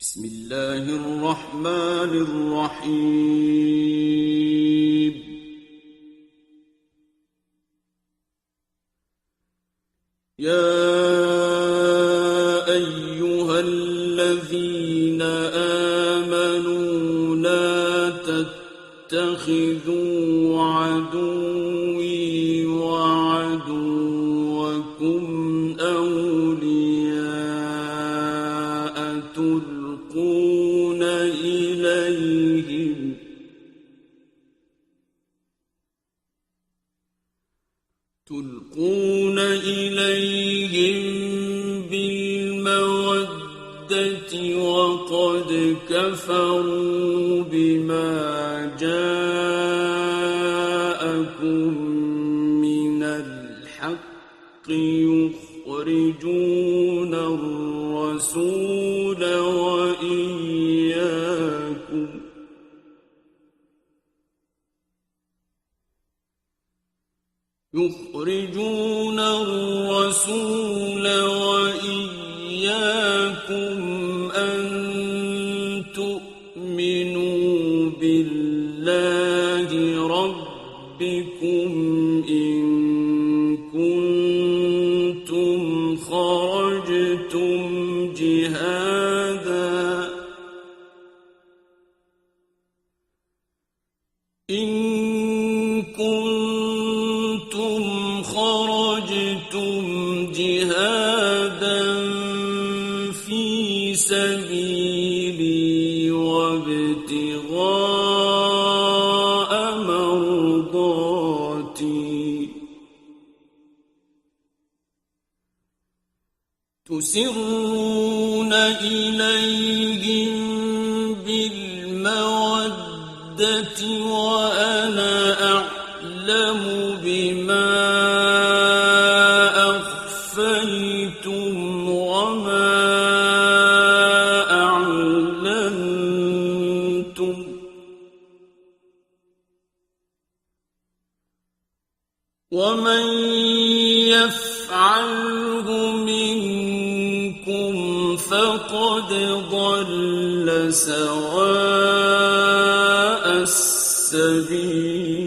بسم الله الرحمن الرحيم. يا أيها الذين آمنوا لا تتخذوا عدوي وعدوكم أولياء تلقون إليهم بالمودة وقد كفروا بما جاءكم من الحق يخرجون الرسول وإياكم أن تؤمنوا بالله ربكم إن كنتم خرجتم جهادا في سبيلي وابتغاء مرضاتي تسرون إليهم بالمودة وأنا أعلم بما أخفيتم وما أعلنتم ومن يفعله منكم فقد ضل سواء السبيل.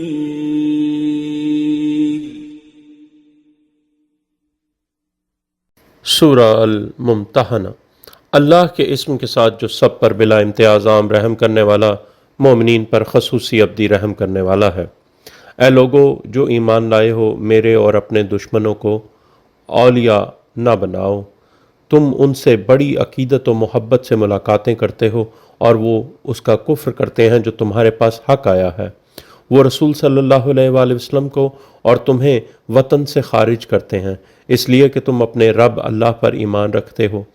सूरा अल-मुम्तहना। अल्लाह के इस्म के साथ जो सब पर बिला इम्तियाज़ आम रहम करने वाला, मोमिनीन पर खसूसी अब्दी रहम करने वाला है। ए लोगो जो ईमान लाए हो, मेरे और अपने दुश्मनों को औलिया न बनाओ। तुम उनसे बड़ी अकीदत व मोहब्बत से मुलाकातें करते हो और वो उसका कुफ्र करते हैं जो तुम्हारे पास हक आया है। वो रसूल सल्लल्लाहु अलैहि वसल्लम को और तुम्हें वतन से खारिज करते हैं इसलिए कि तुम अपने रब अल्लाह पर ईमान रखते हो।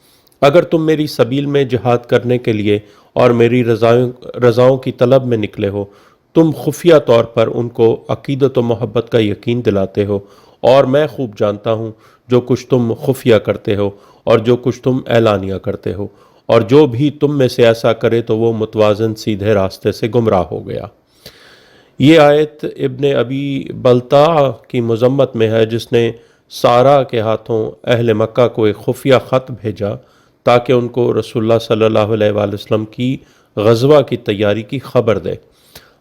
अगर तुम मेरी सबील में जिहाद करने के लिए और मेरी रज़ाओं की तलब में निकले हो, तुम खुफिया तौर पर उनको अकीदत व मोहब्बत का यकीन दिलाते हो और मैं खूब जानता हूँ जो कुछ तुम खुफिया करते हो और जो कुछ तुम ऐलानिया करते हो, और जो भी तुम में से ऐसा करे तो वो मुतवाज़न सीधे रास्ते से गुमराह हो गया। ये आयत इब्ने अबी बलता की मज़म्मत में है जिसने सारा के हाथों अहले मक्का को एक खुफिया ख़त भेजा ताकि उनको रसूलुल्लाह सल्लल्लाहु अलैहि वसल्लम की ग़ज़वा की तैयारी की खबर दे।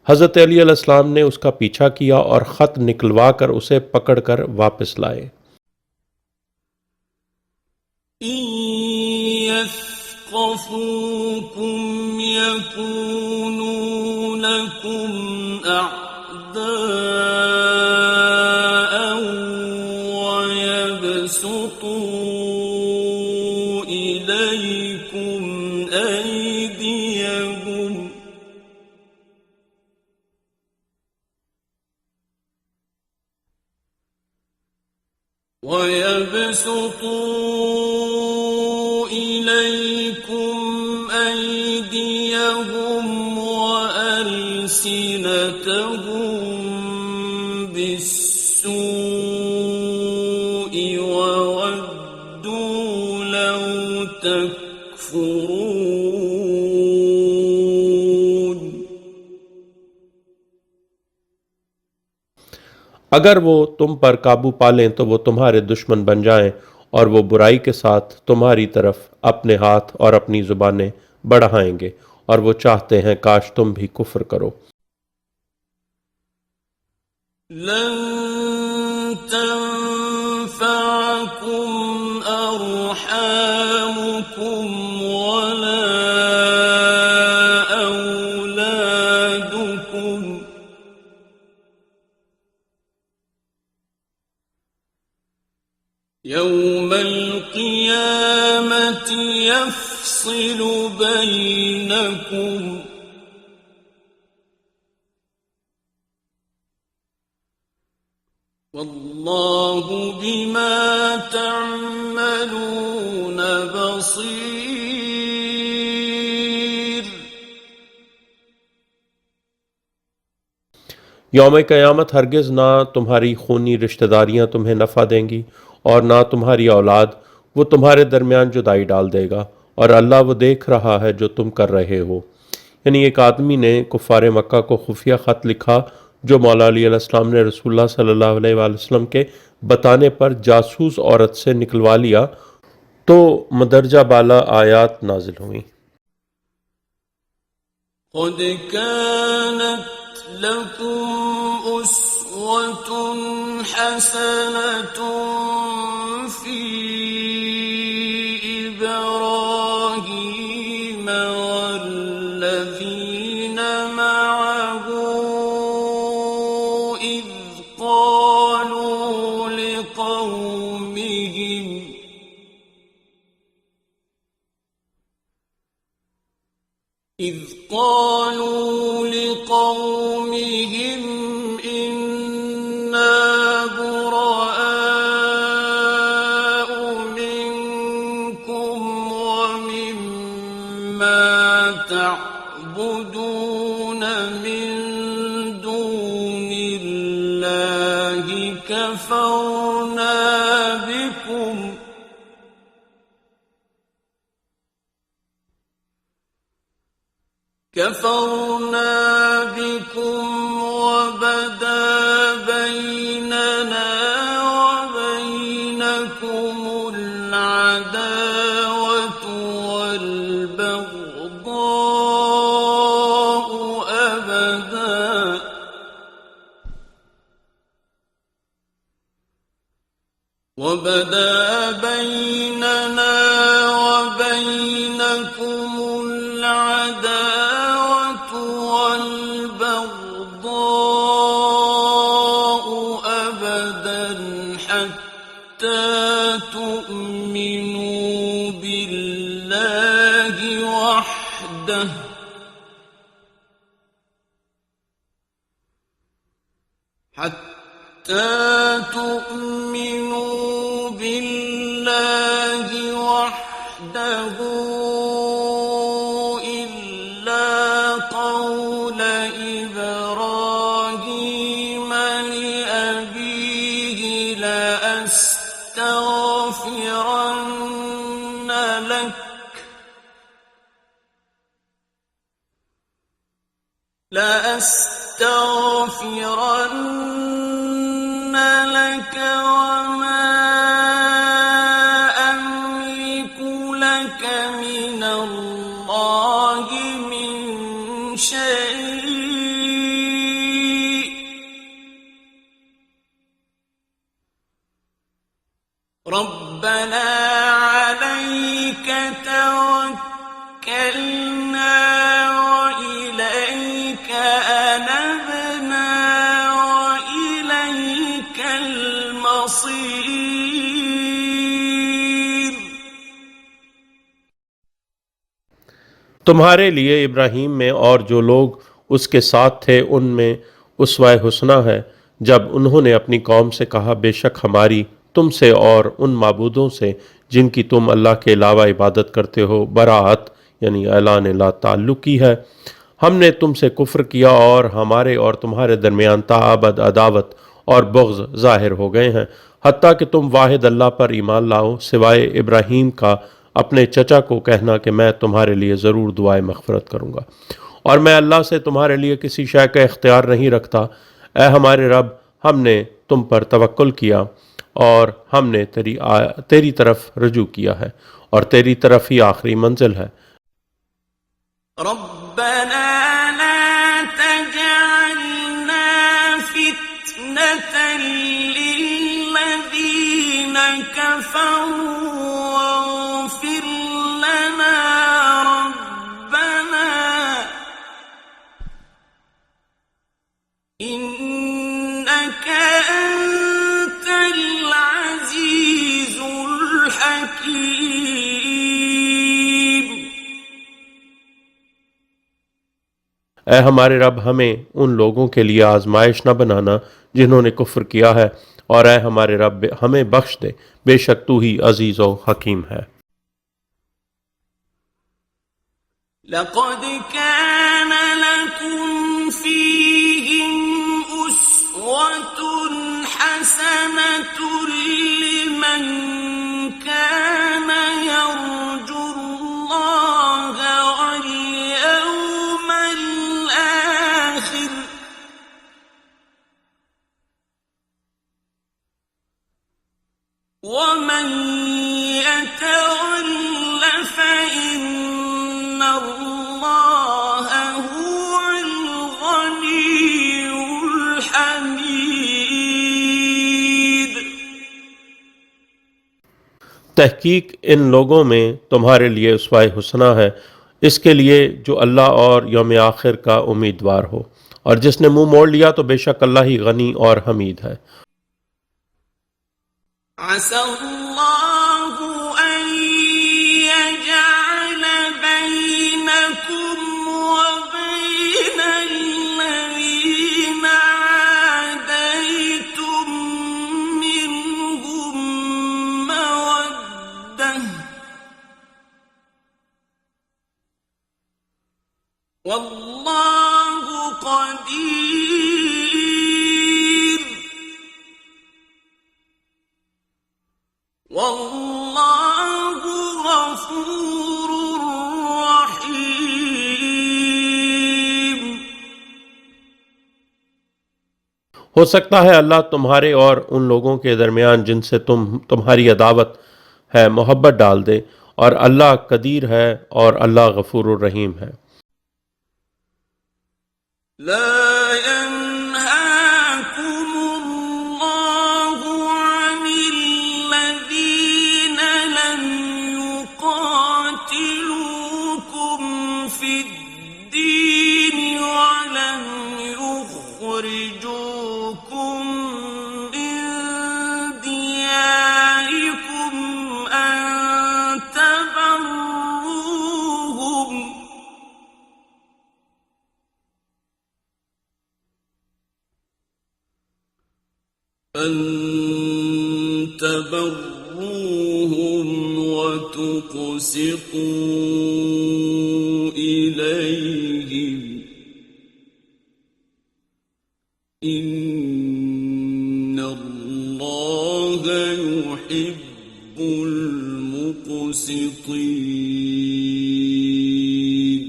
हज़रत अली अलैहिस्सलाम ने उसका पीछा किया और ख़त निकलवा कर उसे पकड़ कर वापस लाए। يثقفوكم يكونوا لكم أعداء ويبسطوا إليكم أيديهم وألسنتهم بالسوء وودوا لو تكفرون। अगर वो तुम पर काबू पालें तो वो तुम्हारे दुश्मन बन जाएं और वो बुराई के साथ तुम्हारी तरफ अपने हाथ और अपनी ज़ुबानें बढ़ाएंगे और वो चाहते हैं काश तुम भी कुफ्र करो। लन तंफअकुम अरहामुकुम वला औलादुकुम यौमल क़ियामति यफ़्सिलु बैनकुम वल्लाहु बिमा तअमलून बसीर। यौम क़यामत हरगिज़ ना तुम्हारी खूनी रिश्तेदारियाँ तुम्हें नफ़ा देंगी और ना तुम्हारी औलाद, वो तुम्हारे दरमियान जुदाई डाल देगा और अल्लाह वो देख रहा है जो तुम कर रहे हो। यानी एक आदमी ने कुफ़ार मक्का को खुफिया ख़त लिखा जो मौला अली अलैहिस्सलाम ने रसूलुल्लाह सल्लल्लाहु अलैहि वसल्लम के बताने पर जासूस औरत से निकलवा लिया तो मदरजा बाला आयात नाजिल हुई। क़द कानत लकुम उस्वतुन हसनतुन फी इब्राहीम वल्लज़ीन मअहू इज़ क़ालू लिक़ौमिहिम इन्ना बुराअउ मिनकुम वमिम्मा तअबुदून मिन दूनिल्लाहि كفرنا بكم وبدا بيننا وبينكم العداوة والبغضاء أبدا حتى تؤمنوا بالله وحده إلا قول إبراهيم لأبيه لأستغفرن لك وما أملك لك من الله من شيء ربنا عليك توكلنا وإليك أنبنا وإليك المصير। तुम्हारे लिए इब्राहीम में और जो लोग उसके साथ थे उनमें उसवाए हुस्ना है जब उन्होंने अपनी कौम से कहा बेशक हमारी तुमसे और उन माबूदों से जिनकी तुम अल्लाह के अलावा इबादत करते हो बराअत यानी ऐलान ला ताल्लुकी है। हमने तुमसे कुफ्र किया और हमारे और तुम्हारे दरमियान ताअबद अदावत और बुग़्ज़ ज़ाहिर हो गए हैं हत्ता कि तुम वाहिद अल्लाह पर ईमान लाओ सिवाय इब्राहीम का अपने चचा को कहना कि मैं तुम्हारे लिए ज़रूर दुआए मग़फ़िरत करूँगा और मैं अल्लाह से तुम्हारे लिए किसी शय का इख्तियार नहीं रखता। ए हमारे रब, हमने तुम पर तवक्कुल किया और हमने तेरी तरफ रजू किया है और तेरी तरफ ही आखिरी मंजिल है। ربنا لا تجعلنا فتنة للذين كفروا واغفر لنا ربنا إنك أنت العزيز الحكيم. ऐ हमारे रब, हमें उन लोगों के लिए आजमाइश न बनाना जिन्होंने कुफ्र किया है, और ऐ हमारे रब, हमें बख्श दे, बेशक तू ही अजीज और हकीम है। لقد كان لكم فيهم أسوة حسنة لمن كان يرجو الله واليوم الآخر ومن يتول فإن الله هو الغني الحميد. तहकीक इन लोगों में तुम्हारे लिए उसवाए हुसना है, इसके लिए जो अल्लाह और यौम आखिर का उम्मीदवार हो, और जिसने मुंह मोड़ लिया तो बेशक अल्लाह ही गनी और हमीद है। عسى الله أن يجعل بينكم وبين الذين عاديتم منهم مودة والله قدير والله غفور रहीम. हो सकता है अल्लाह तुम्हारे और उन लोगों के दरमियान जिनसे तुम्हारी अदावत है मोहब्बत डाल दे, और अल्लाह कदीर है और अल्लाह गफूर रहीम है। لا ينهاكم الله عن الذين لم يقاتلوكم في الدين ولم يخرجوكم من دياركم أن تبروهم وتقسطوا إليهم إن الله يحب المقسطين.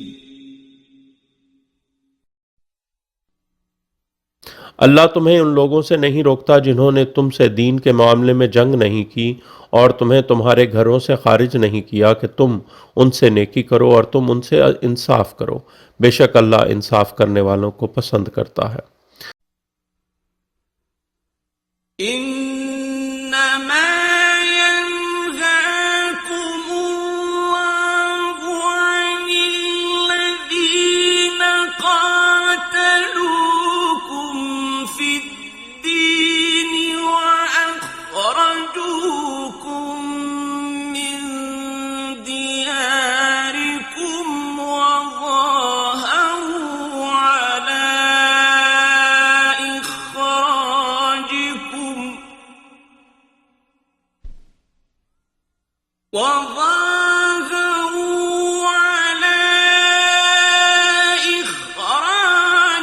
अल्लाह तुम्हें उन लोगों से नहीं रोकता जिन्होंने तुमसे दीन के मामले में जंग नहीं की और तुम्हें तुम्हारे घरों से खारिज नहीं किया कि तुम उनसे नेकी करो और तुम उनसे इंसाफ करो, बेशक अल्लाह इंसाफ करने वालों को पसंद करता है। إنما ينهاكم الله عن الذين قاتلوكم في الدين وأخرجوكم من دياركم وظاهروا على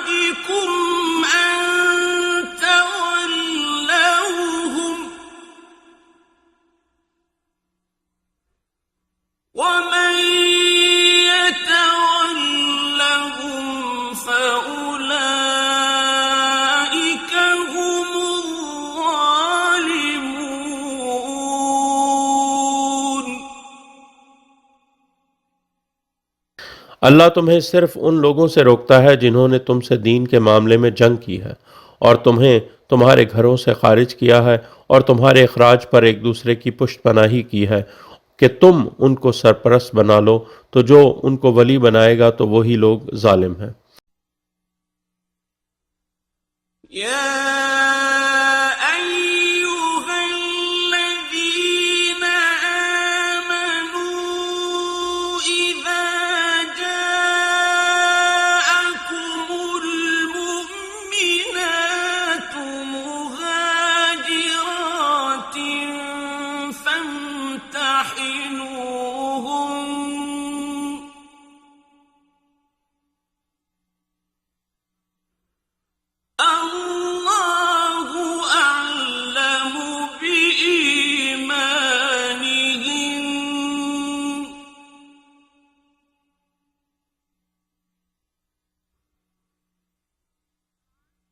إخراجكم أن تولوهم ومن يتولهم فأولئك هم الظالمون. अल्लाह तुम्हें सिर्फ उन लोगों से रोकता है जिन्होंने तुमसे दीन के मामले में जंग की है और तुम्हें तुम्हारे घरों से खारिज किया है और तुम्हारे अखराज पर एक दूसरे की पुष्टपनाही की है कि तुम उनको सरपरस्त बना लो, तो जो उनको वली बनाएगा तो वही लोग जालिम हैं।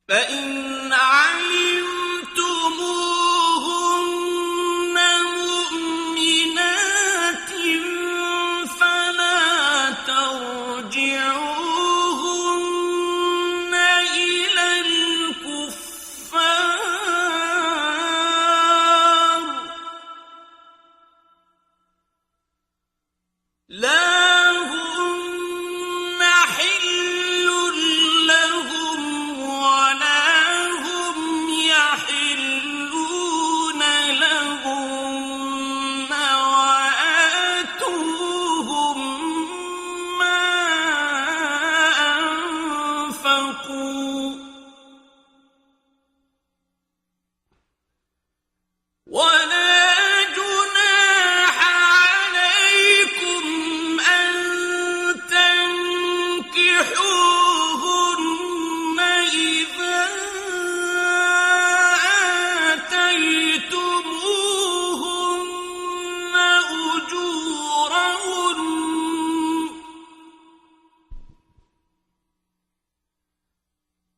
فإن علمتموهن مؤمنات فلا ترجعوهن إلى الكفار لا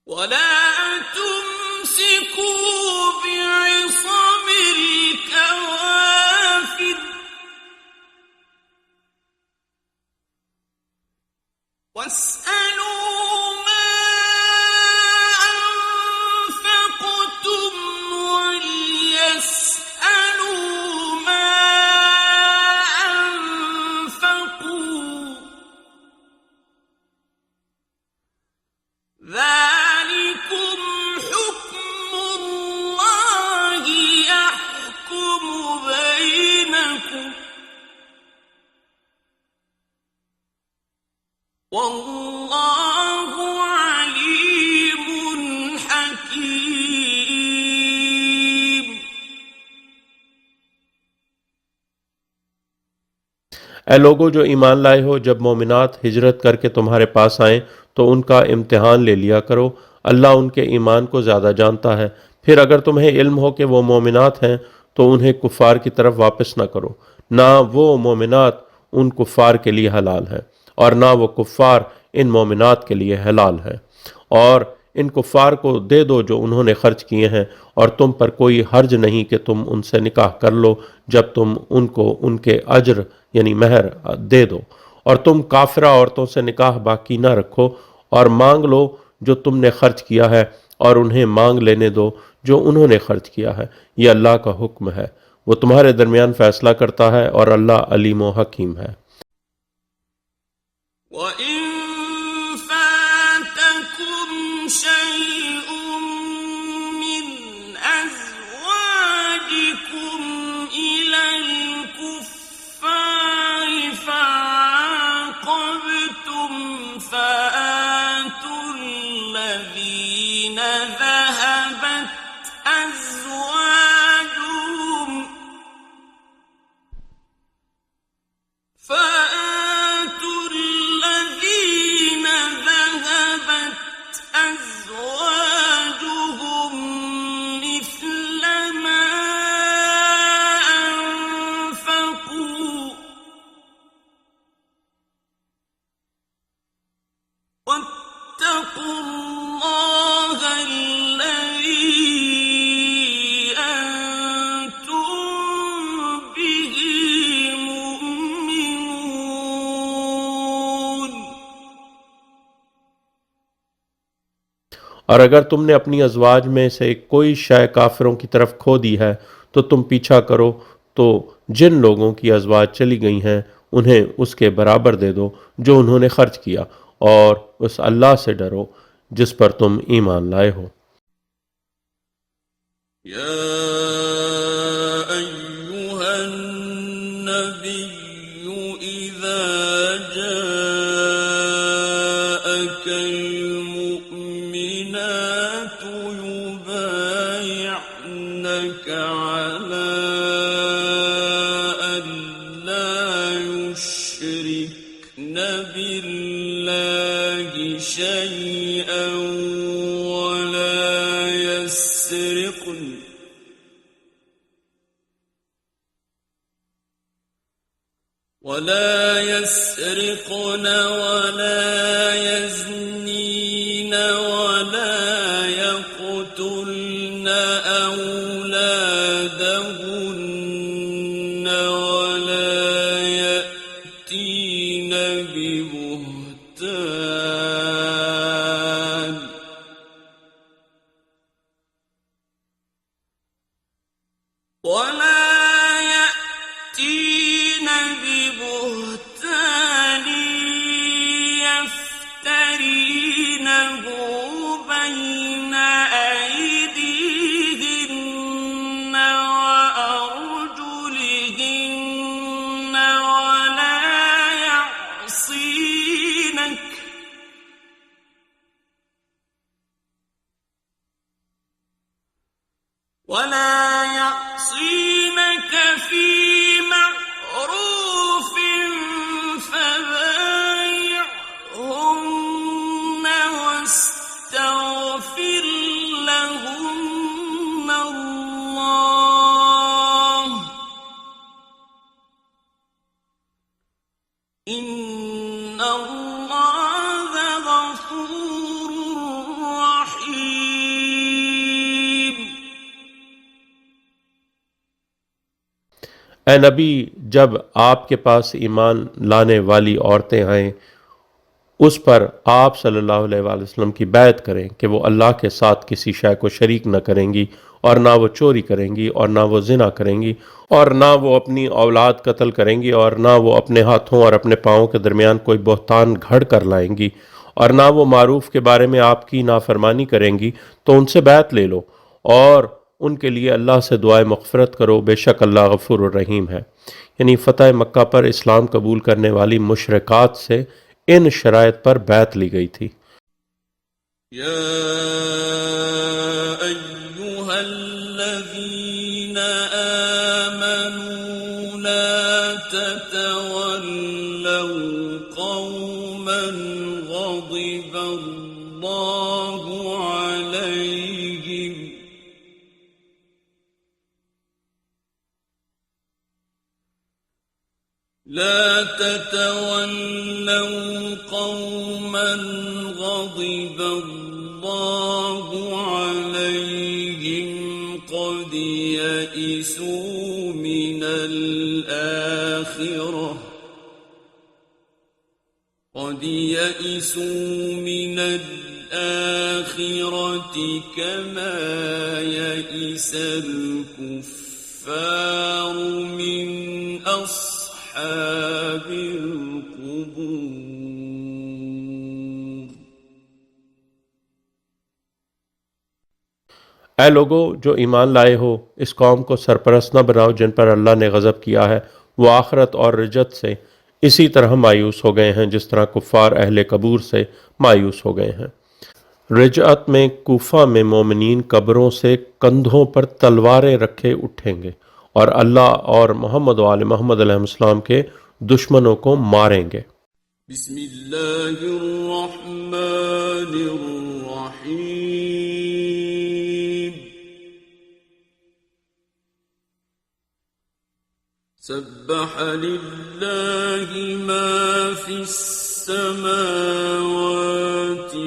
ولا تمسكوا بعصم الكوافر واسألوا ما أنفقتم وليسألوا ما أنفقوا ذلكم حكم الله يحكم بينكم والله عليم حكيم। ऐ लोगो जो ईमान लाए हो, जब मोमिनात हिजरत करके तुम्हारे पास आएं तो उनका इम्तिहान ले लिया करो। अल्लाह उनके ईमान को ज़्यादा जानता है। फिर अगर तुम्हें इल्म हो कि वो मोमिनात हैं तो उन्हें कुफ़ार की तरफ वापस न करो। ना वो मोमिनात उन कुफ़ार के लिए हलाल है और ना वो कुफ़ार इन मोमिनात के लिए हलाल है। और इन कुफ़ार को दे दो जो उन्होंने खर्च किए हैं, और तुम पर कोई हर्ज नहीं कि तुम उनसे निकाह कर लो जब तुम उनको उनके अज्र यानी महर दे दो। और तुम काफिरा औरतों से निकाह बाकी ना रखो और मांग लो जो तुमने खर्च किया है, और उन्हें मांग लेने दो जो उन्होंने खर्च किया है। यह अल्लाह का हुक्म है, वो तुम्हारे दरमियान फैसला करता है और अल्लाह अलीम व हकीम है। और अगर तुमने अपनी अज़वाज में से कोई शय काफिरों की तरफ खो दी है तो तुम पीछा करो, तो जिन लोगों की अज़वाज चली गई हैं उन्हें उसके बराबर दे दो जो उन्होंने खर्च किया, और उस अल्लाह से डरो जिस पर तुम ईमान लाए हो। या अय्युहन नबिय्यु इज़ा जाअकल मुअ्मिनातु युबायि'नका अला अल्ला युश्रिकन बिल्लाहि शैअन ولا يسرقن ولا يزنين ولا يقتلن أولادهن ولا يأتين ببهتان يفترينه بين أيديهن وأرجلهن ولا يعصينك في معروف فبايعهن واستغفر لهن الله إن الله غفور رحيم। ए नबी, जब आपके पास ईमान लाने वाली औरतें आएँ उस पर आप सल्लल्लाहु अलैहि वसल्लम की बैत करें कि वो अल्लाह के साथ किसी शय को शरीक न करेंगी, और ना वो चोरी करेंगी, और ना वो जिना करेंगी, और ना वो अपनी औलाद कत्ल करेंगी, और ना वो अपने हाथों और अपने पाँवों के दरमियान कोई बहतान घड़ कर लाएंगी, और ना वो मारूफ के बारे में आपकी नाफरमानी करेंगी, तो उनसे बैत ले लो और उनके लिए अल्लाह से दुआए मग़फ़िरत करो, बेशक अल्लाह गफ़ूर रहीम है। यानी फ़तह मक्का पर इस्लाम कबूल करने वाली मुशरिकात से इन शराइत पर बैत ली गई थी। या अय्युहल्लज़ीन आमनू ला ततवल्लव क़ौमन ग़ज़िबल्लाहु अलैहिम لا تتولوا قوما غضب الله عليهم قد يئسوا من الآخرة كما يئس الكفار من أصحاب القبور। ऐ लोगो जो ईमान लाए हो, इस कौम को सरपरस्त न बनाओ जिन पर अल्लाह ने गज़ब किया है। वो आखरत और रिजत से इसी तरह मायूस हो गए हैं जिस तरह कुफ़ार अहले कबूर से मायूस हो गए हैं। रिजअत में कूफा में मोमिनीन कब्रों से कंधों पर तलवारें रखे उठेंगे और अल्लाह और मोहम्मद व आले मोहम्मद अलैहिस्सलाम के दुश्मनों को मारेंगे। बिस्मिल्लाहिर्रहमानिर्रहीम। सब्बह लिल्लाहि मा फिस समावाति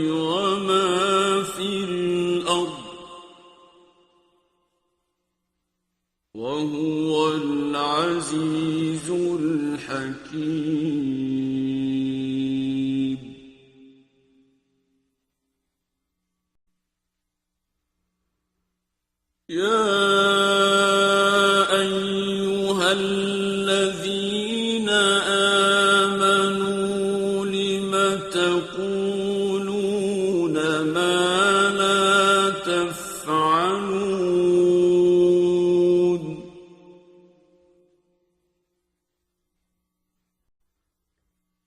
व मा फिल अर्द व हुवल अज़ीज़ुल हकीम। تقولون ما لا تفعلون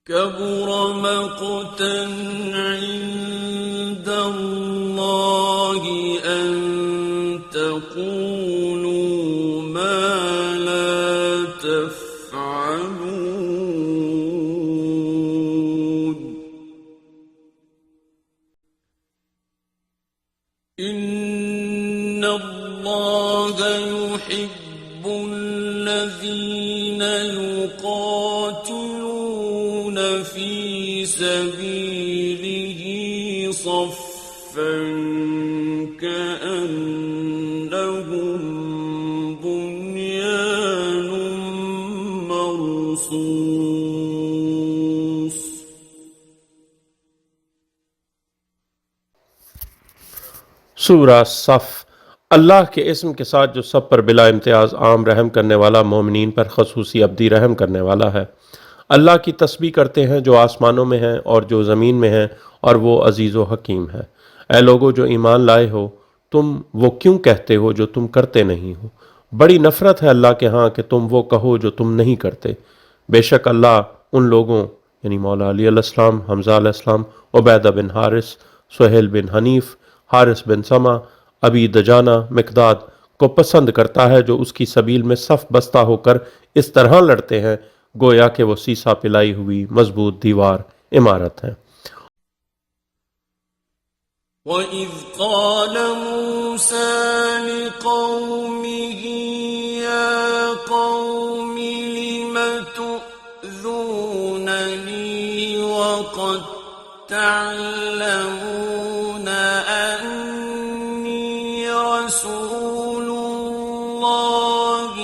كبر مقتا عند الله أن تقولوا ما لا تفعلون إن الله يحب الذين يقاتلون في سبيله صفا كأنهم بنيان مرصوص सूरा सफ। अल्लाह के इस्म के साथ जो सब पर बिला इम्तियाज़ आम रहम करने वाला, मोमिनीन पर खसूसी अब्दी रहम करने वाला है। अल्लाह की तस्बीह करते हैं जो आसमानों में हैं और जो ज़मीन में हैं, और वो अजीज़ व हकीम है। ए लोगो जो ईमान लाए हो, तुम वो क्यों कहते हो जो तुम करते नहीं हो। बड़ी नफ़रत है अल्लाह के यहाँ कि तुम वो कहो जो तुम नहीं करते। बेशक अल्लाह उन लोगों यानी मौला अली अलैहिस्सलाम, हमज़ा अलैहिस्सलाम, उबैदा बिन हारिस, सुहेल बिन हनीफ, हारिस बिन समा, अबी दजाना, मिकदाद को पसंद करता है जो उसकी सबील में सफ बस्ता होकर इस तरह लड़ते हैं गोया कि वो सीसा पिलाई हुई मजबूत दीवार इमारत है। وَإِذْ قَالَ مُوسَى لِقَوْمِهِ يَا قَوْمِ لِمَ تُؤْذُونَنِي وَقَدْ تَعْلَمُونَ أَنِّي رَسُولُ اللَّهِ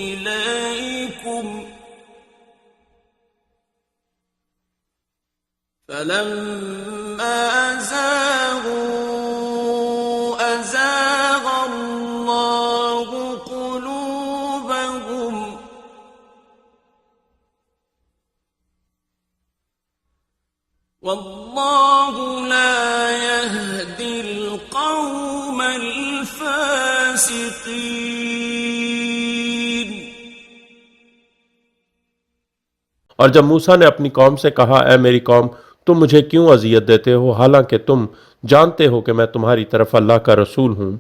إِلَيْكُمْ فَلَمَّا أزاغ الله قلوبهم والله لا يهدي القوم الفاسقين। और जब मूसा ने अपनी कौम से कहा, ए मेरी कौम, तुम मुझे क्यों अजियत देते हो, हालांकि तुम जानते हो कि मैं तुम्हारी तरफ अल्लाह का रसूल हूँ।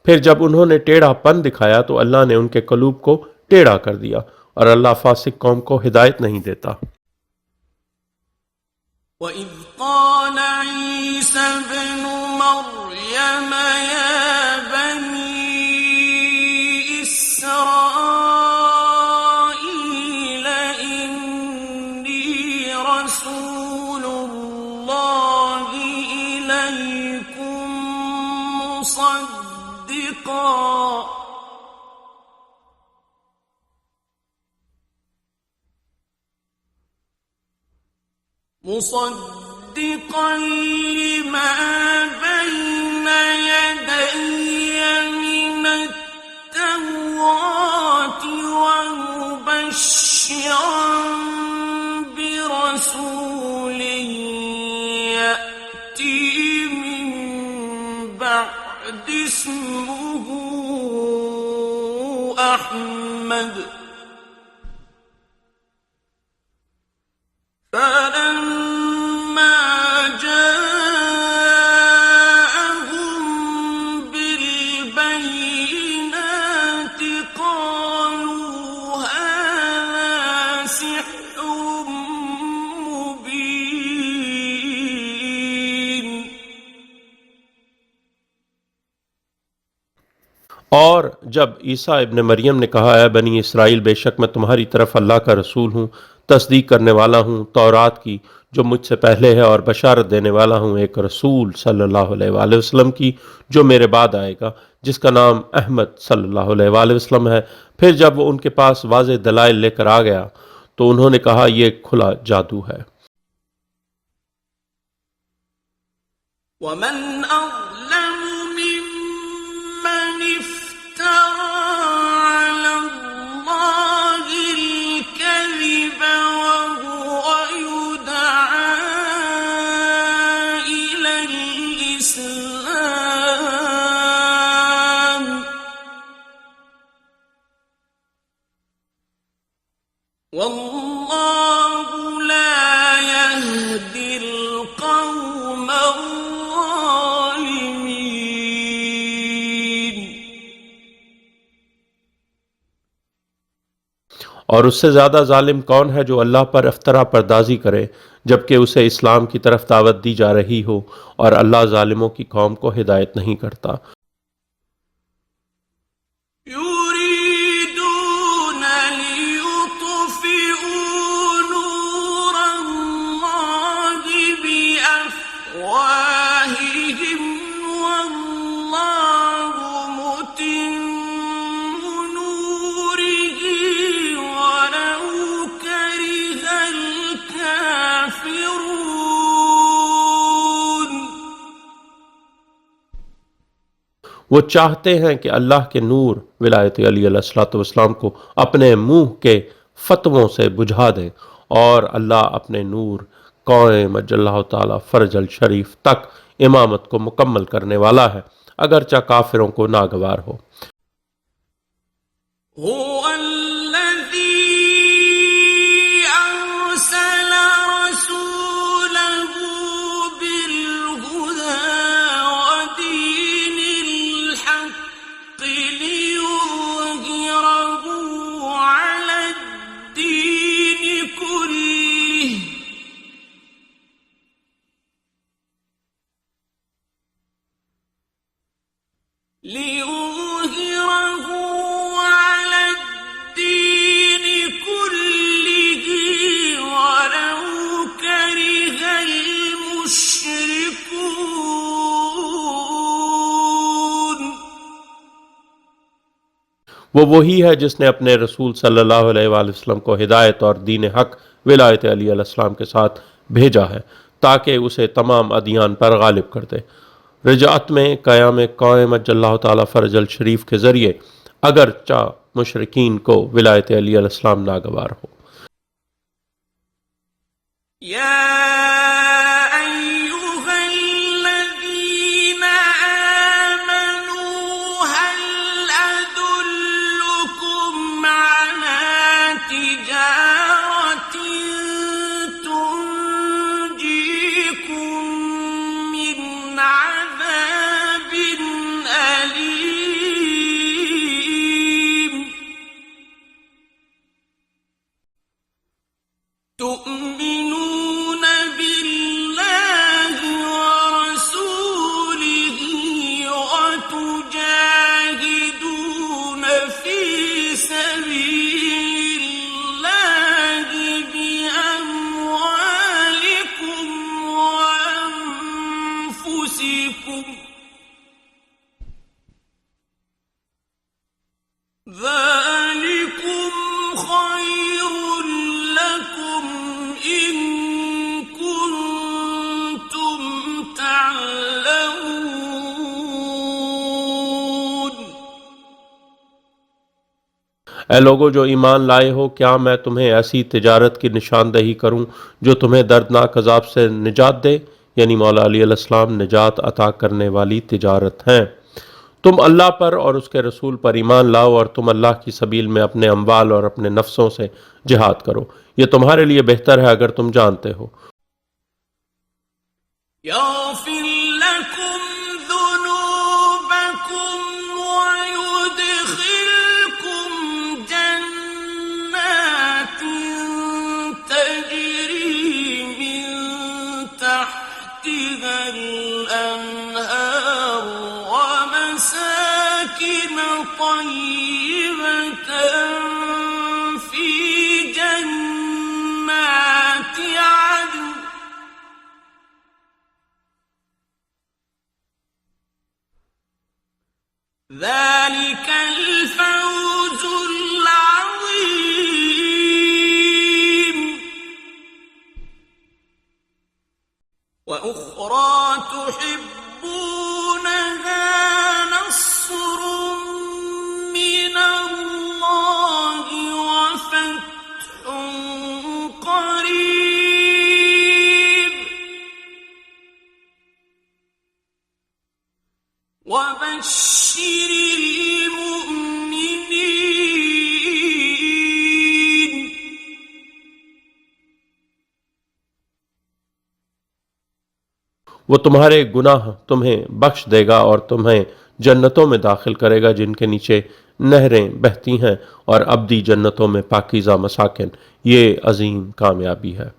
फिर जब उन्होंने टेढ़ापन दिखाया तो अल्लाह ने उनके कलूब को टेढ़ा कर दिया, और अल्लाह फासिक कौम को हिदायत नहीं देता। وَإِذْ قَالَ عِيسَى ابْنُ مَرْيَمَ يَا بَنِي إِسْرَائِيلَ إِنِّي رَسُولُ اللَّهِ إِلَيْكُمْ مصدقا لما بين يدي من التوراة ومبشرا برسول يأتي من بعد اسمه أحمد فلما جاءهم بالبينات قالوا هذا سحر مبين। और जब ईसा इब्न मरियम ने कहा, है बनी इसराइल, बेशक मैं तुम्हारी तरफ अल्लाह का रसूल हूँ, तस्दीक करने वाला हूँ तौरात की जो मुझसे पहले है, और बशारत देने वाला हूँ एक रसूल सल्लल्लाहु अलैहि वसल्लम की जो मेरे बाद आएगा, जिसका नाम अहमद सल्लल्लाहु अलैहि वसल्लम है। फिर जब वो उनके पास वाज़े दलाइल लेकर आ गया तो उन्होंने कहा, यह खुला जादू है। ومن أظلم ممن افترى على الله الكذب وهو يدعى और उससे ज़्यादा जालिम कौन है जो अल्लाह पर इफ्तरा परदाजी करे जबकि उसे इस्लाम की तरफ दावत दी जा रही हो और अल्लाह जालिमों की कौम को हिदायत नहीं करता। يريدون ليطفئوا نور الله بأفواههم والله متم نوره ولو كره الكافرون वो चाहते हैं कि अल्लाह के नूर विलायत अली अलैहिस्सलाम को अपने मुंह के फतवों से बुझा दे और अल्लाह अपने नूर क़ाइम अजल्लाहु ताला फरजल शरीफ तक इमामत को मुकम्मल करने वाला है, अगरचा काफिरों को नागवार हो। هو الذي أرسل رسوله بالهدى ودين الحق ليظهره على الدين كله ليظهره على الدين كله ولو كره المشركون वो वही है जिसने अपने रसूल सल्लल्लाहु अलैहि वसल्लम को हिदायत और दीन हक विलायत अली अलैहिस्सलाम के साथ भेजा है ताकि उसे तमाम अदियान पर गालिब कर दे। रजात में क़याम क़ाइम अजल्लाहु ताला फरजल शरीफ के ज़रिए अगरचा मुशरिकीन को विलायत अली अलैहिस्सलाम नागवार हो। يا أيها الذين آمنوا هل أدلكم على تجارة تنجيكم من عذاب أليم تؤمنون بالله ورسوله وتجاهدون في سبيل الله بأموالكم وأنفسكم ذلكم خير لكم إن كنتم تعلمون ए लोगो जो ईमान लाए हो, क्या मैं तुम्हें ऐसी तिजारत की निशानदही करूं जो तुम्हें दर्दनाक अजाब से निजात दे, यानी मौला अली अलैहिस्सलाम निजात अता करने वाली तिजारत हैं। तुम अल्लाह पर और उसके रसूल पर ईमान लाओ और तुम अल्लाह की सबील में अपने अम्वाल और अपने नफ्सों से जिहाद करो, ये तुम्हारे लिए बेहतर है अगर तुम जानते हो। يغفر لكم ذنوبكم ويدخلكم جنات تجري من تحتها الأنهار ومساكن طيبة في جنات عدن ذلك الفوز العظيم وأخرى تحبونها نصر من الله وفتح قريب وبشر المؤمنين वो तुम्हारे गुनाह तुम्हें बख्श देगा और तुम्हें जन्नतों में दाखिल करेगा जिनके नीचे नहरें बहती हैं और अब्दी जन्नतों में पाकीज़ा मसाकिन, ये अजीम कामयाबी है।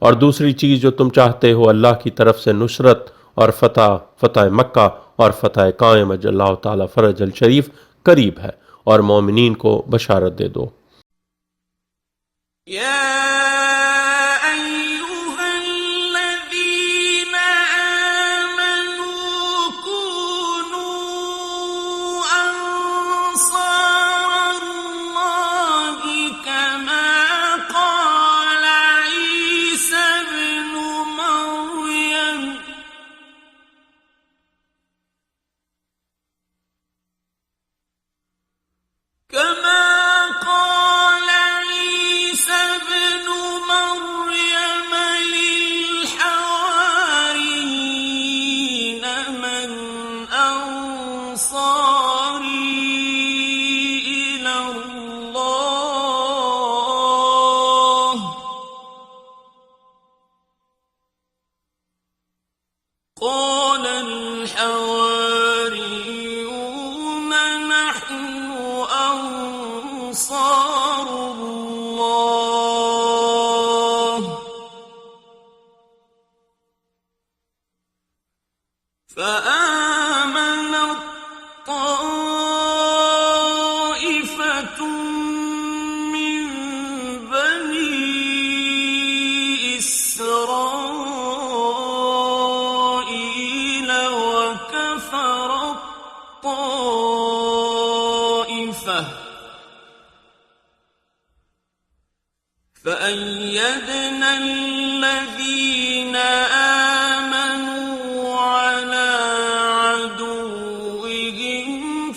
और दूसरी चीज़ जो तुम चाहते हो, अल्लाह की तरफ से नुसरत और फ़तह मक्का और फ़तह कायम अल्लाह ताला फ़रज अल शरीफ करीब है, और मोमिनीन को बशारत दे दो। قال الحواريون نحن أنصار الله فآمنت طائفة من بني إسرائيل وكفرت طائفة فأيدنا الذين آمنوا على عدوهم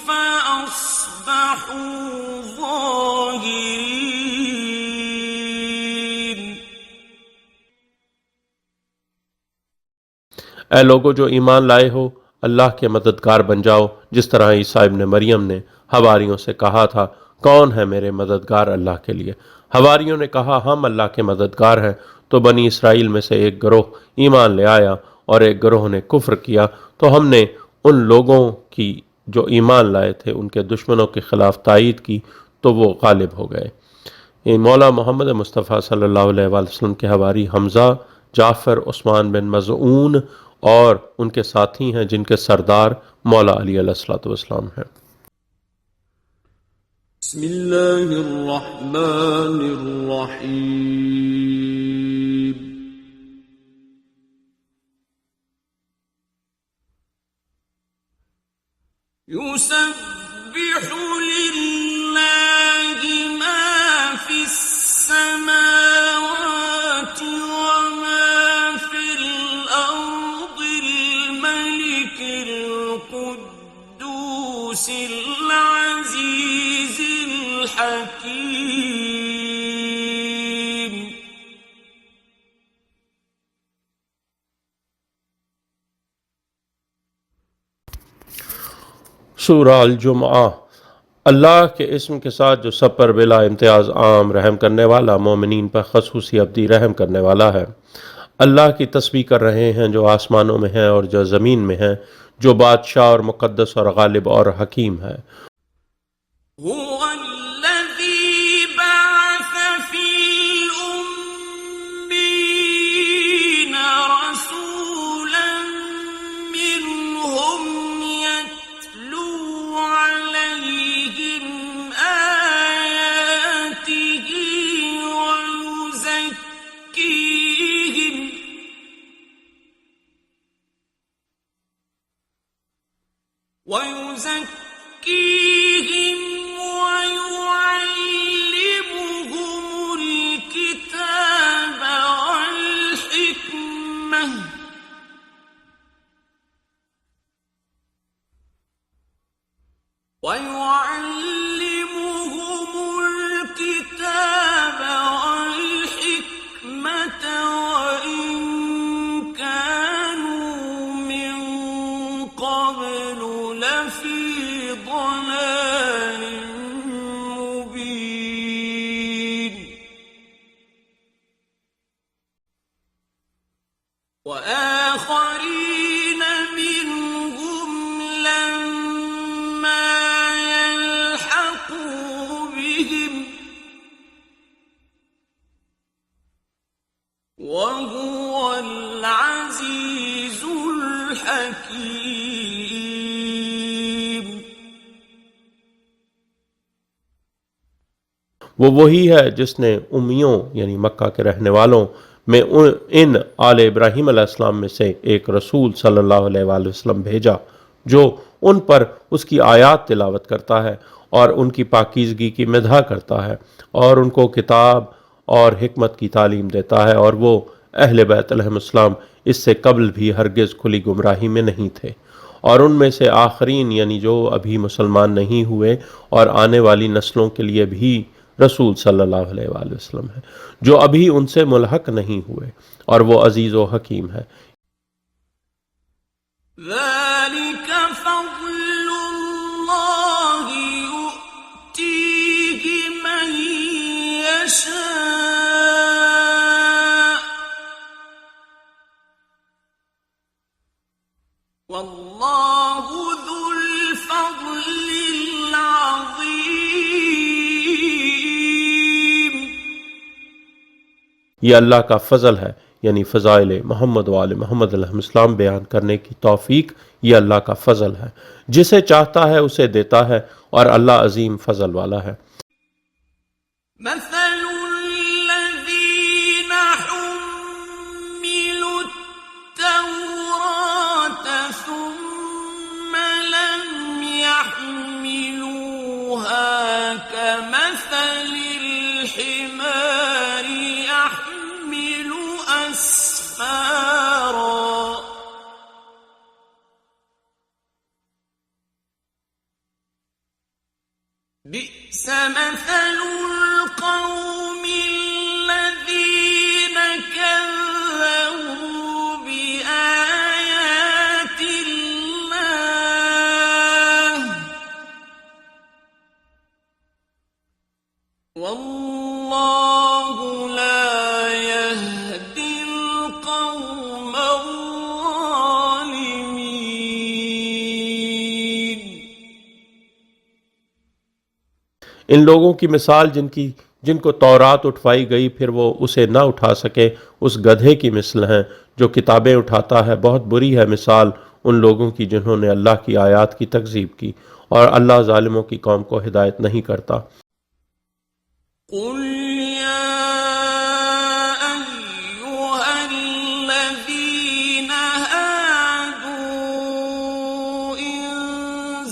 فأصبحوا ظاهرين। ए लोगो जो ईमान लाए हो, अल्लाह के मददगार बन जाओ, जिस तरह ईसा इब्न मरियम ने हवारियों से कहा था, कौन है मेरे मददगार अल्लाह के लिए। हवारियों ने कहा, हम अल्लाह के मददगार हैं। तो बनी इसराइल में से एक गिरोह ईमान ले आया और एक गिरोह ने कुफ्र किया, तो हमने उन लोगों की जो ईमान लाए थे उनके दुश्मनों के खिलाफ तायीद की, तो वो गालिब हो गए। ये मौला मोहम्मद मुस्तफ़ा सल्लल्लाहु अलैहि वसल्लम के हवारी हमज़ा, जाफ़र, उस्मान बिन मज़ऊन और उनके साथी हैं, जिनके सरदार मौला अली अलैहिस्सलातु वस्सलाम हैं। बिस्मिल्लाहिर्रहमानिर्रहीम। युसब्बिहु लिल्लाहि मा फिस समावाति व मा फिल अर्दिल मलिकिल कुद्दूसिल अज़ीज़िल हकीम। सूरा अल जुमआ। अल्लाह के इस्म के साथ जो सब पर बिला इम्तियाज़ आम रहम करने वाला, मोमिनीन पर खसूसी अब्दी रहम करने वाला है। अल्लाह की तस्बीह कर रहे हैं जो आसमानों में है और जो ज़मीन में है, जो बादशाह और मुक़द्दस और गालिब और हकीम है। ويزكيهم ويعلمهم الكتاب والحكمة وإن كانوا من قبل لفي ضلال مبين وآخرين منهم لما يلحقوا حكيم. वो वही है जिसने उम्मियों यानी मक्का के रहने वालों में इन आले इब्राहीम अलैहिस्सलाम में से एक रसूल सल्लल्लाहु अलैहि वसल्लम भेजा जो उन पर उसकी आयात तिलावत करता है और उनकी पाकीज़गी की मदह करता है और उनको किताब और हिकमत की तालीम देता है, और वो अहले बैत अलैहिस्सलाम इससे कबल भी हरगिज़ खुली गुमराही में नहीं थे। और उनमें से आखरीन यानी जो अभी मुसलमान नहीं हुए और आने वाली नस्लों के लिए भी रसूल सल्लल्लाहु अलैहि वसल्लम है जो अभी उनसे मुल्हक नहीं हुए, और वो अजीज़ व हकीम है। ذلك فضل الله يؤتيه من يشاء والله ذو الفضل العظيم. ये अल्लाह का फ़ज़ल है, यानी फ़ज़ाइल मोहम्मद वाले मोहम्मद अलैहिस्सलाम बयान करने की तौफ़ीक ये अल्लाह का फ़ज़ल है। जिसे चाहता है उसे देता है, और अल्लाह अजीम फ़ज़ल वाला है। مثل الذين حملوا التوراة ثم لم يحملوها كمثل الحمار يحمل أسفارا بئس مثل القوم الذين كذبوا بآيات الله والله لا يهدي القوم الظالمين. इन लोगों की मिसाल जिनको तौरात उठवाई गई फिर वो उसे ना उठा सके, उस गधे की मिसल हैं जो किताबें उठाता है। बहुत बुरी है मिसाल उन लोगों की जिन्होंने अल्लाह की आयात की तकज़ीब की, और अल्लाह ज़ालिमों की कौम को हिदायत नहीं करता। قل يا أيها الذين هادوا إن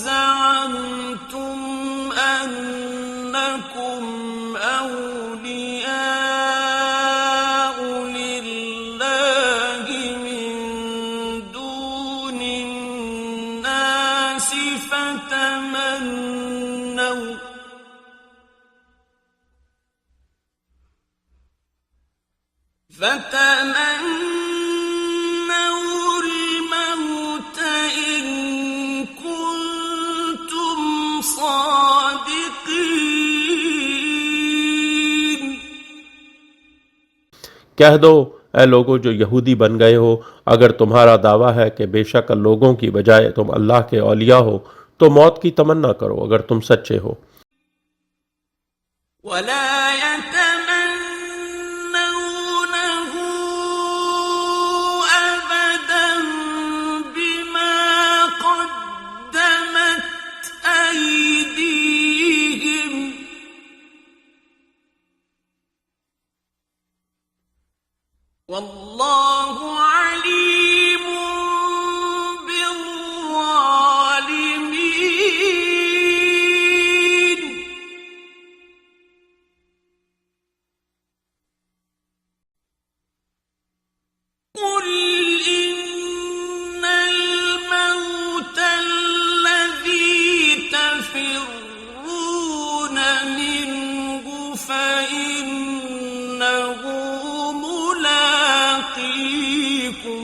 زعمتم أنكم أولياء لله من دون الناس فتمنوا الموت إن كنتم صادقين. कह दो, ए लोगो जो यहूदी बन गए हो, अगर तुम्हारा दावा है कि बेशक लोगों की बजाय तुम अल्लाह के औलिया हो, तो मौत की तमन्ना करो अगर तुम सच्चे हो। ولا يتمنونه أبدا بما قدمت أيديهم والله عليم بالظالمين. قل إن الموت الذي تفرون منه فإنه ملاقيكم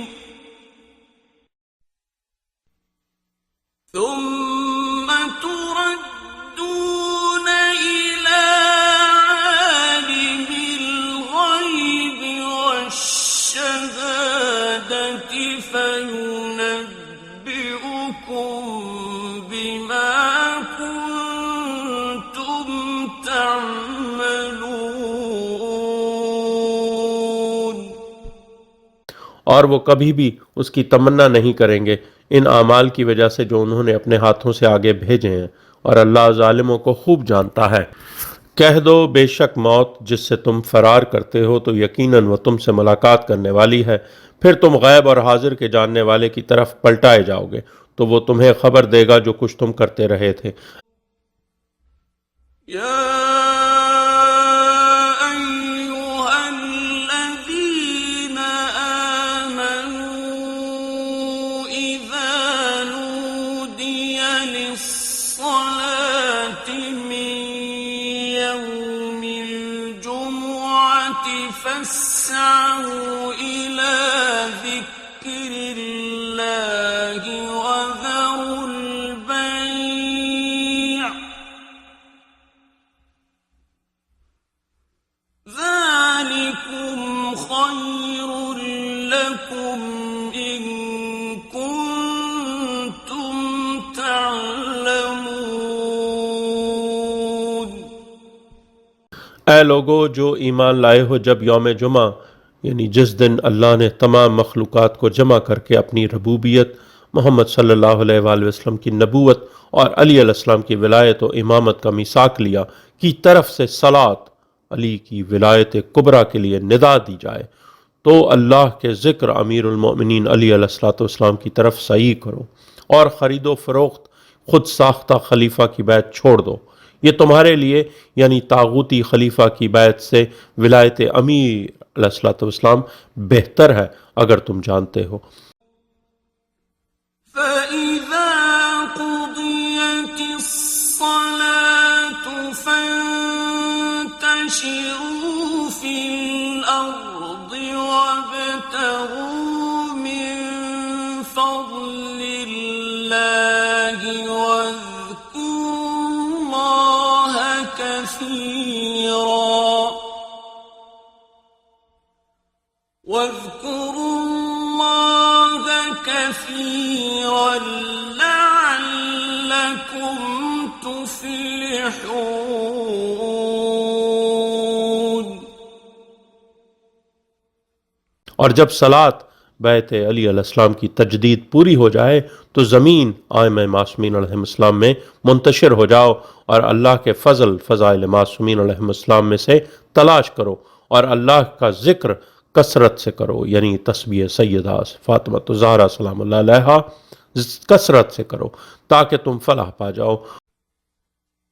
ثم تردون إلى عالم الغيب والشهادة فينبئكم بما كنتم تعملون. और वो कभी भी उसकी तमन्ना नहीं करेंगे इन आमाल की वजह से जो उन्होंने अपने हाथों से आगे भेजे हैं, और अल्लाह जालिमों को खूब जानता है। कह दो, बेशक मौत जिससे तुम फरार करते हो तो यकीनन वह तुमसे मुलाकात करने वाली है, फिर तुम गैब और हाजिर के जानने वाले की तरफ पलटाए जाओगे, तो वो तुम्हें खबर देगा जो कुछ तुम करते रहे थे। فاسعوا إلى ذكر الله وذروا البيع ذلكم خير لكم إن كنتم تعلمون। ऐ लोगो जो ईमान लाए हो, जब यौम जुमा यानी जिस दिन अल्लाह ने तमाम मखलूक़ात को जमा करके अपनी रबूबियत, मोहम्मद सल्लल्लाहु अलैहि वसल्लम की नबूवत और अली अलैहिस्सलाम की विलायत और इमामत का मीसाक लिया की तरफ से सलात अली की विलायत कुबरा के लिए निदा दी जाए, तो अल्लाह के ज़िक्र अमीरुल मोमिनीन अली अलैहिस्सलाम की तरफ सही करो और ख़रीदो फ़रोख्त खुद साख्ता खलीफा की बैत छोड़ दो। ये तुम्हारे लिए यानी तागूती खलीफा की बैत से विलायत अमीर अलैहिस्सलाम बेहतर है, अगर तुम जानते हो। فإذا قضيت الصلاة فانتشروا في الأرض وابتغوا من فضل الله واذكروا الله كثيرا لعلكم تفلحون। और जब सलात बैत अली अलैहिस्सलाम की तजदीद पूरी हो जाए तो ज़मीन आइम्मा मासूमीन अलैहिस्सलाम में मुंतशिर हो जाओ और अल्लाह के फ़ज़ाइल मासूमीन अलैहिस्सलाम में से तलाश करो और अल्लाह का ज़िक्र कसरत से करो, यानी तस्बीह सैयदा फ़ातिमा ज़हरा सलामुल्लाह अलैहा कसरत से करो ताकि तुम फलाह पा जाओ।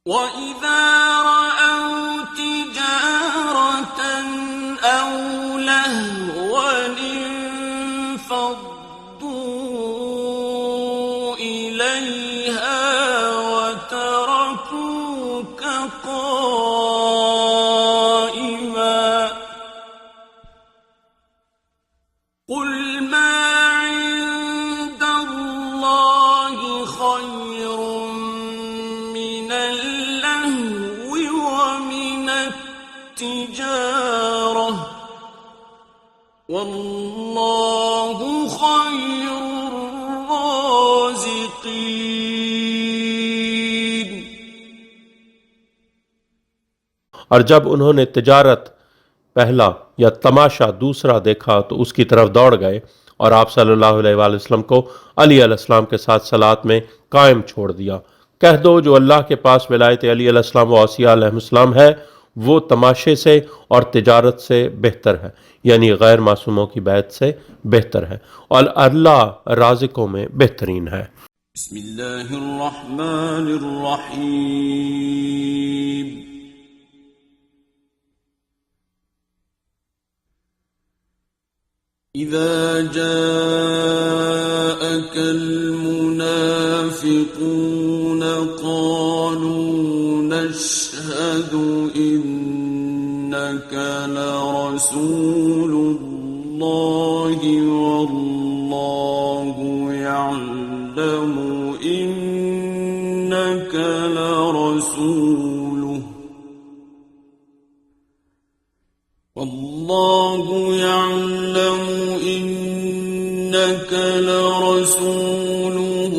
وَإِذَا رَأَوْا تِجَارَةً أَوْ لَهْوًا انفَضُّوا إِلَيْهَا وَتَرَكُوكَ قَائِمًا قُلْ مَا عِندَ اللَّهِ خَيْرٌ مِّنَ اللَّهْوِ وَمِنَ التِّجَارَةِ وَاللَّهُ خَيْرُ الرَّازِقِينَ। और जब उन्होंने तिजारत पहला या तमाशा दूसरा देखा तो उसकी तरफ दौड़ गए और आप सल्लल्लाहु अलैहि वसल्लम को अली अलैहिस्सलाम के साथ सलात में कायम छोड़ दिया। कह दो, जो अल्लाह के पास विलायत अली अलैहिस्सलाम व आसिया अलैहिस्सलाम है वो तमाशे से और तिजारत से बेहतर है, यानी गैर मासूमों की बैत से बेहतर है, और अल्लाह राज़िकों में बेहतरीन है। बिस्मिल्लाहिर्रहमानिर्रहीम। إذا جاءك المنافقون قالوا نشهد إنك لرسول الله والله يعلم إنك لرسوله والله يعلم إنك لرسوله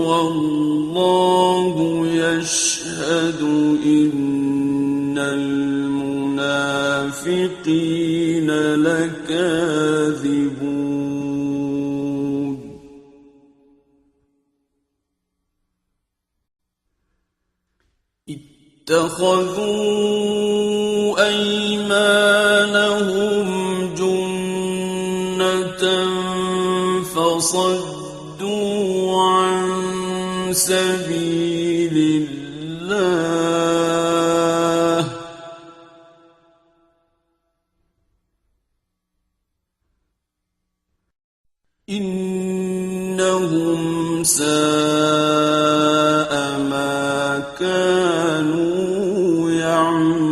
والله يشهد إن المنافقين لكاذبون اتخذوا أيمانهم جنة فصدوا عن سبيل الله إنهم ساء ما كانوا يعملون.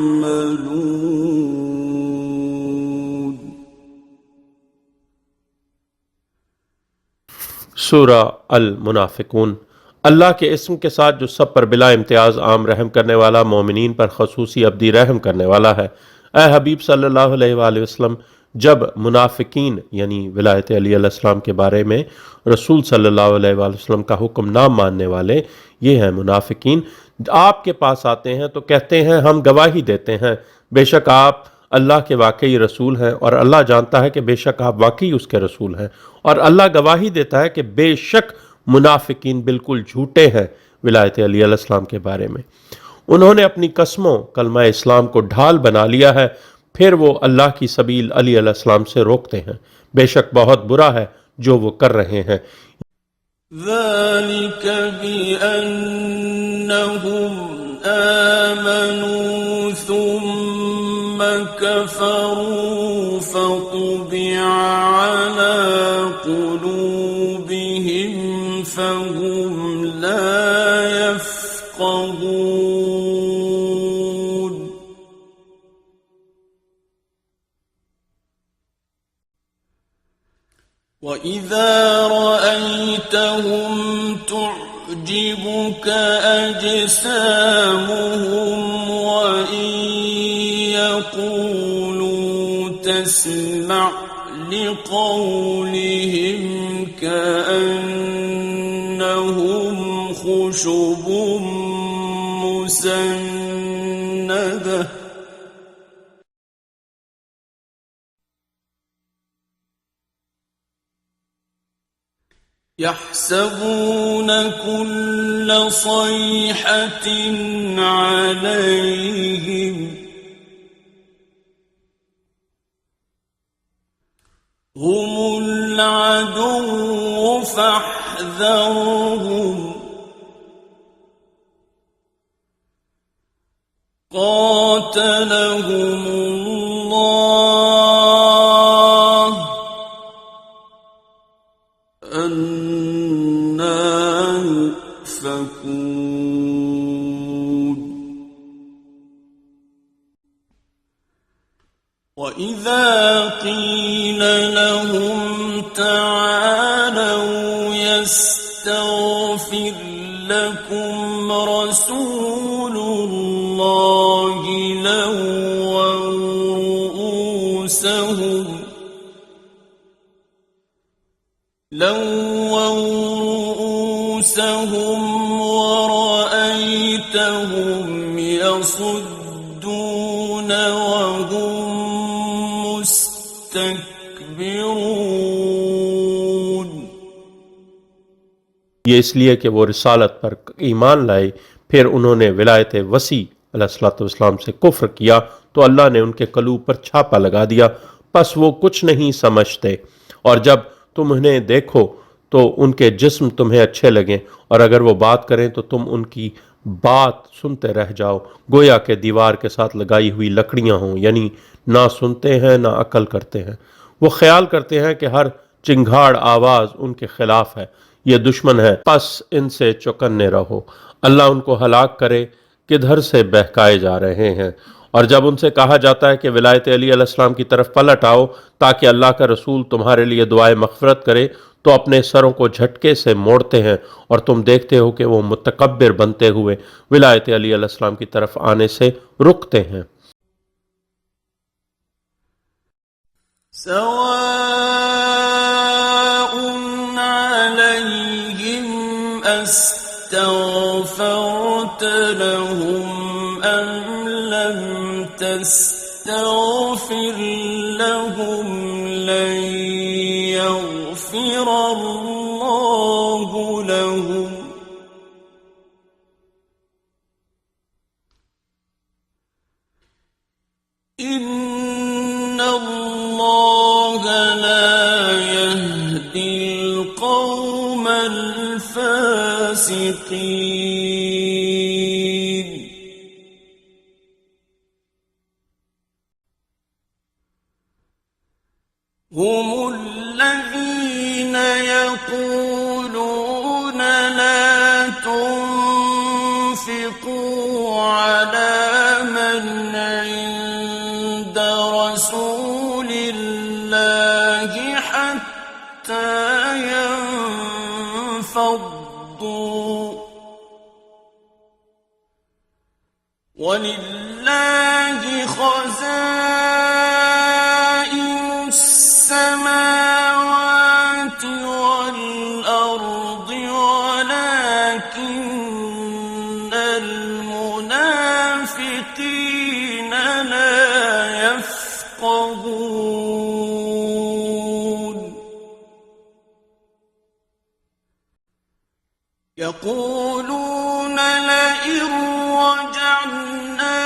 सूरा अल मुनाफिकून। अल्लाह के इस्म के साथ जो सब पर बिला इम्तियाज़ आम रहम करने वाला, मोमिनीन पर खसूसी अब्दी रहम करने वाला है। ए हबीब सल्लल्लाहु अलैहि वसल्लम, जब मुनाफिकीन यानी विलायत अली अलैहिस्सलाम के बारे में रसूल सल्लल्लाहु अलैहि वसल्लम का हुक्म ना मानने वाले, ये हैं मुनाफिकीन, आपके पास आते हैं तो कहते हैं हम गवाही देते हैं बेशक आप अल्लाह के वाकई रसूल हैं, और अल्लाह जानता है कि बेशक आप वाकई उसके रसूल हैं, और अल्लाह गवाही देता है कि बेशक मुनाफिकीन बिल्कुल झूठे हैं विलायत अली अलैहिस्सलाम के बारे में। उन्होंने अपनी कस्मों कलमा इस्लाम को ढाल बना लिया है, फिर वो अल्लाह की सबील अली अलैहिस्सलाम से रोकते हैं। बेशक बहुत बुरा है जो वो कर रहे हैं। ذلك بأنهم آمنوا ثم كفروا فطبع على قلوبهم فهم لا يفقهون. وإذا رأيتهم تعجبك أجسامهم وإن يقولوا تسمع لقولهم كأنهم خشب مسندة يحسبون كل صيحة عليهم هم العدو فاحذرهم قاتلهم الله أنى يؤفكون. وإذا قيل لهم تعالوا يستغفر لكم رسول الله لووا رؤوسهم ورأيتهم يصدون وهم مستكبرون. ये इसलिए कि वो रिसालत पर ईमान लाए, फिर उन्होंने विलायत वसी अलैहिस्सलाम से कुफ्र किया तो अल्लाह ने उनके कलूब पर छापा लगा दिया, बस वो कुछ नहीं समझते। और जब तुम उन्हें देखो तो उनके जिस्म तुम्हें अच्छे लगें, और अगर वो बात करें तो तुम उनकी बात सुनते रह जाओ, गोया के दीवार के साथ लगाई हुई लकड़ियां हों, यानी ना सुनते हैं ना अकल करते हैं। वो ख्याल करते हैं कि हर चिंगाड़ आवाज़ उनके खिलाफ है, ये दुश्मन है, बस इनसे चौकन्ने रहो। अल्लाह उनको हलाक करे, किधर से बहकाए जा रहे हैं। और जब उनसे कहा जाता है कि विलायत अली अलैहिस्सलाम की तरफ पलट आओ ताकि अल्लाह का रसूल तुम्हारे लिए दुआए मग़फ़िरत करे, तो अपने सरों को झटके से मोड़ते हैं और तुम देखते हो कि वो मुतकब्बिर बनते हुए विलायत अली अलैहिस्सलाम की तरफ आने से रुकते हैं। सवाउन अलैहिम अस्तग़फ़रत लहुम अम लम तस्तग़फ़िर लहुम लन यग़फ़िर अल्लाहु लहुम القوم الفاسقين هم الذين يقولون لا تنفقوا على من عند رسول الله حتى ينفضوا ولله خزائن السماوات والأرض ولكن المنافقين لا يفقهون يقولون لئن رجعنا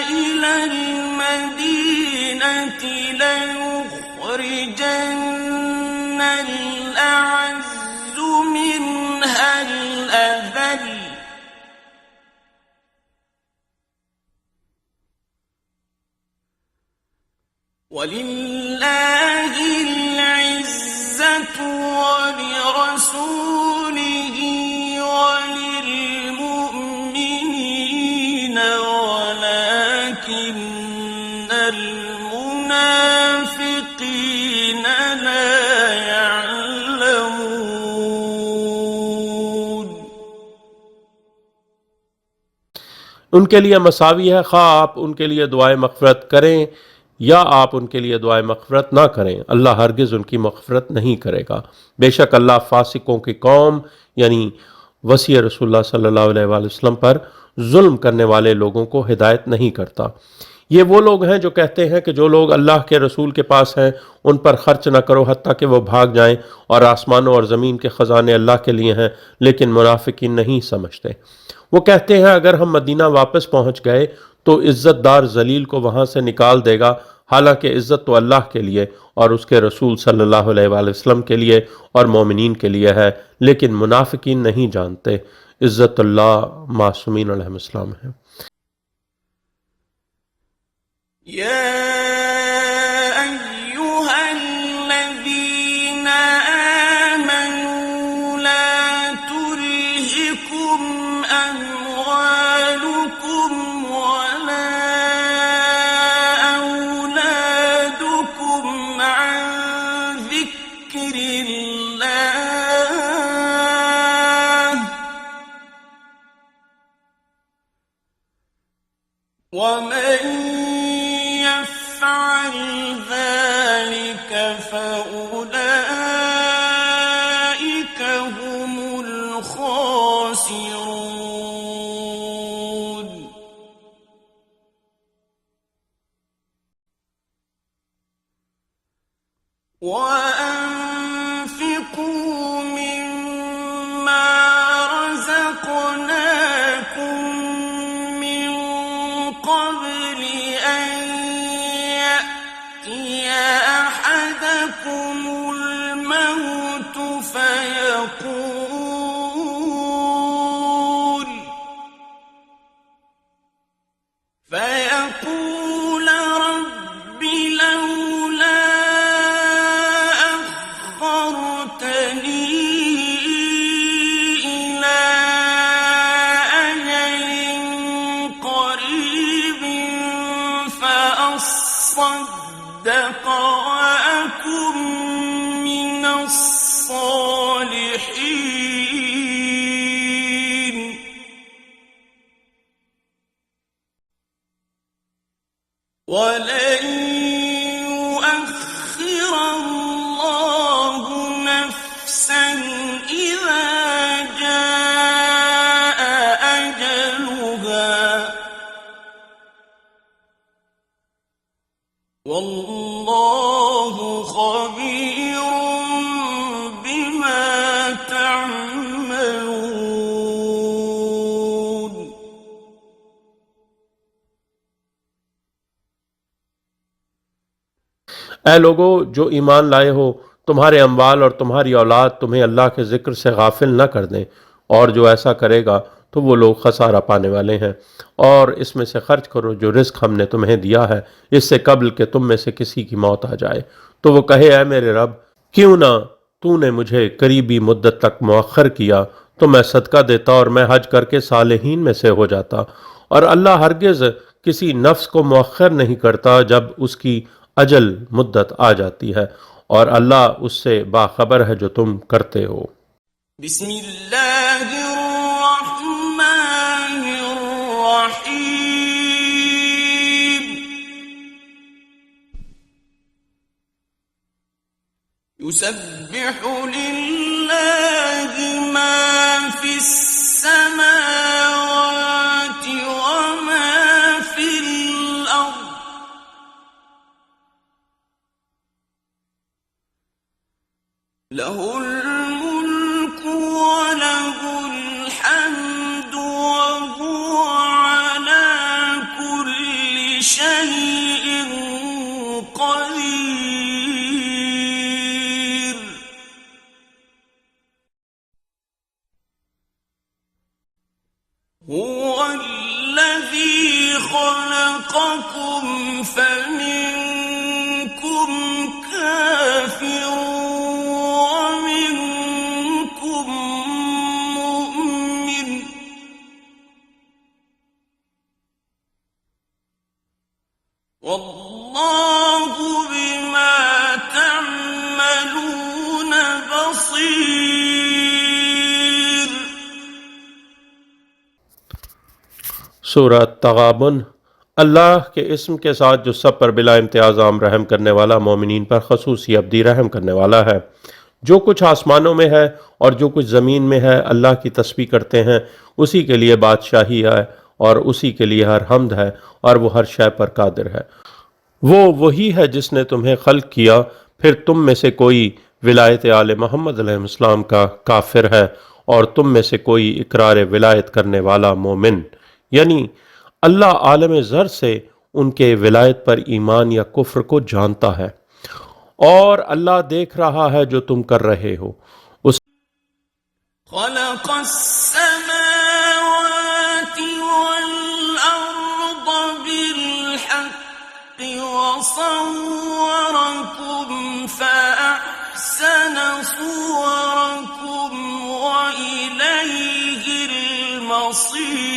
إلى المدينة ليخرجن الأعز منها الأذل ولله العزة ولرسوله وللمؤمنين ولكن المنافقين لا يعلمون उनके लिए मसावी है, खा आप उनके लिए दुआए मग़फ़िरत करें या आप उनके लिए दुआए मग़फ़िरत ना करें, अल्लाह हरगिज़ उनकी मग़फ़िरत नहीं करेगा। बेशक अल्लाह फासिकों की कौम यानी वसी रसूलुल्लाह सल्लल्लाहु अलैहि वसल्लम पर जुल्म करने वाले लोगों को हिदायत नहीं करता। ये वो लोग हैं जो कहते हैं कि जो लोग अल्लाह के रसूल के पास हैं उन पर खर्च न करो हत्ता कि वो भाग जाएं, और आसमानों और ज़मीन के ख़जाने अल्लाह के लिए हैं, लेकिन मुनाफिकीन नहीं समझते। वो कहते हैं अगर हम मदीना वापस पहुंच गए तो इज़्ज़तदार जलील को वहां से निकाल देगा, हालांकि इज़्ज़त तो अल्लाह के लिए और उसके रसूल सल्लल्लाहु अलैहि वसल्लम के लिए और मोमिनीन के लिए है, लेकिन मुनाफिकीन नहीं जानते। इज़्ज़तुल्लाह मासूमीन अलैहिस्सलाम है। يا أيها الذين آمنوا لا تلهكم أموالكم ولا أولادكم عن ذكر الله ومن يفعل ذلك فأولئك هم الخاسرون وأنفقوا مما رزقناكم من قبل أن يأتي أحدكم الموت فيقول رب لولا أخرتني إلى أجل قريب فأصدق وأكن من الصالحين ولن يؤخر الله نفسا إذا جاء أجلها والله خبير بما تعملون ऐ लोगो जो ईमान लाए हो, तुम्हारे अम्वाल और तुम्हारी औलाद तुम्हें अल्लाह के ज़िक्र से गाफिल न कर दें, और जो ऐसा करेगा तो वो लोग खसारा पाने वाले हैं। और इसमें से खर्च करो जो रिस्क हमने तुम्हें दिया है, इससे कबल के तुम में से किसी की मौत आ जाए, तो वो कहे, ऐ मेरे रब, क्यों ना तूने मुझे करीबी मुद्दत तक मुअख्खर किया तो मैं सदका देता और मैं हज करके सालेहीन में से हो जाता। और अल्लाह हरगिज़ किसी नफ्स को मुअख्खर नहीं करता जब उसकी अजल मुद्दत आ जाती है, और अल्लाह उससे बाखबर है जो तुम करते हो। बिस्मिल्लाहिर्रहमानिर्रहीम। युसब्बिहु लिल्लाहि मा फिस समावाति व मा फिल अर्द लहुल मुल्कु व लहुल हम्दु व हुवा अला कुल्ली शैइन क़दीर। हुवल्लज़ी ख़लक़कुम फमिनकुम काफ़िरुन व मिनकुम मुमिन। वल्लाहु बिमा तअमलून बसीर। सूरह तगाबुन। अल्लाह के इस्म के साथ जो सब पर बिला इम्तियाज़ाम रहम करने वाला, मोमिनीन पर खसूसी अब्दी रहम करने वाला है। जो कुछ आसमानों में है और जो कुछ ज़मीन में है अल्लाह की तस्बीह करते हैं। उसी के लिए बादशाही है और उसी के लिए हर हमद है, और वो हर शय पर कादिर है। वो वही है जिसने तुम्हें खल्क किया, फिर तुम में से कोई विलायत आले मोहम्मद अलैहिस्सलाम का काफिर है और तुम में से कोई इकरार विलायत करने वाला मोमिन। यानी अल्लाह आलम ज़र से उनके विलायत पर ईमान या कुफ्र को जानता है, और अल्लाह देख रहा है जो तुम कर रहे हो। उस खलक़स समावाति वल अर्द बिल हक़्क़ि व सव्वरकुम फ़अहसन सुवरकुम व इलैहिल मसीर।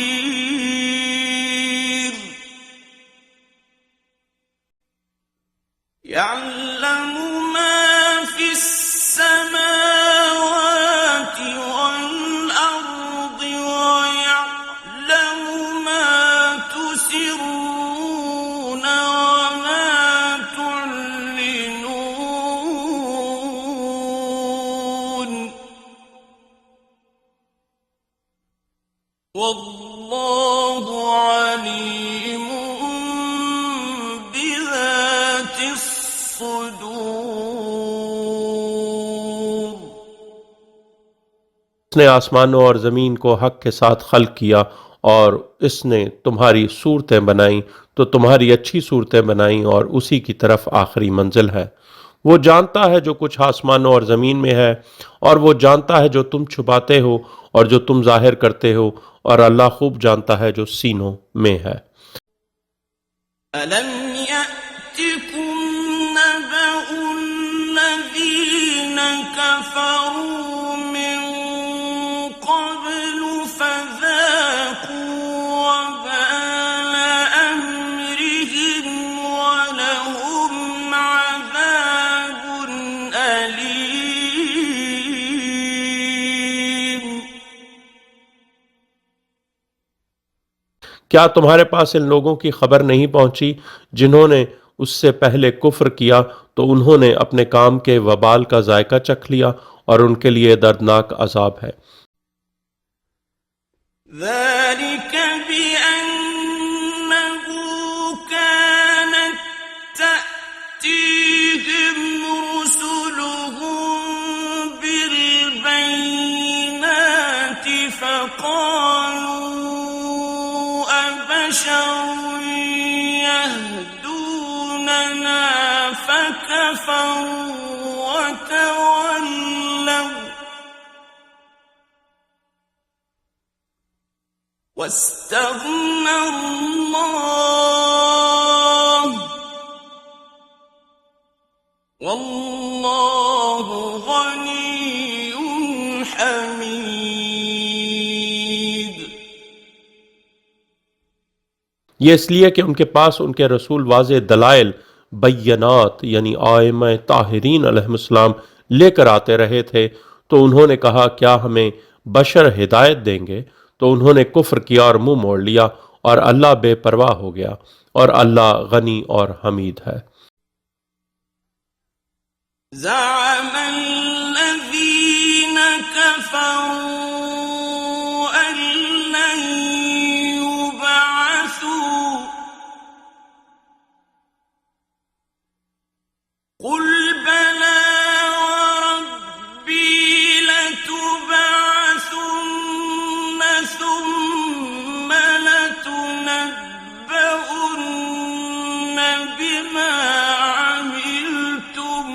यअलमु मा फिस समावाति वल अर्दि व यअलमु मा तुसिर्रून व मा तु'लिनून। वल्लाहु अलीमुन बिज़ातिस सुदूर। उसने आसमानों और ज़मीन को हक के साथ खल्क किया, और इसने तुम्हारी सूरतें बनाई तो तुम्हारी अच्छी सूरतें बनाई, और उसी की तरफ आखिरी मंजिल है। वो जानता है जो कुछ आसमानों और ज़मीन में है, और वो जानता है जो तुम छुपाते हो और जो तुम जाहिर करते हो, और अल्लाह खूब जानता है जो सीनों में है। अलम यअतिकुम नबउल्लज़ीन कफ़रू मिन क़ब्लु फ़ज़ाक़ू वबाल अम्रिहिम व लहुम अज़ाबुन अलीम। क्या तुम्हारे पास इन लोगों की खबर नहीं पहुंची जिन्होंने उससे पहले कुफ्र किया, तो उन्होंने अपने काम के वबाल का जायका चख लिया, और उनके लिए दर्दनाक अजाब है। ذلك بأنه كانت تأتيهم رسلهم بالبينات فقالوا أبشر يهدوننا فكفروا واستغنى الله والله غني حميد। ये इसलिए कि उनके पास उनके रसूल वाज़े दलाइल बैयनात यानी आइम्मा ताहिरीन अलैहिस्सलाम लेकर आते रहे थे, तो उन्होंने कहा क्या हमें बशर हिदायत देंगे? तो उन्होंने कुफ्र किया और मुंह मोड़ लिया, और अल्लाह बेपरवाह हो गया, और अल्लाह गनी और हमीद है। ज़अम अल्लज़ीन कफ़रू अन लन युबअसू क़ुल बला वरब्बी लतुबअसुन्न ثم لتنبؤن بما عملتم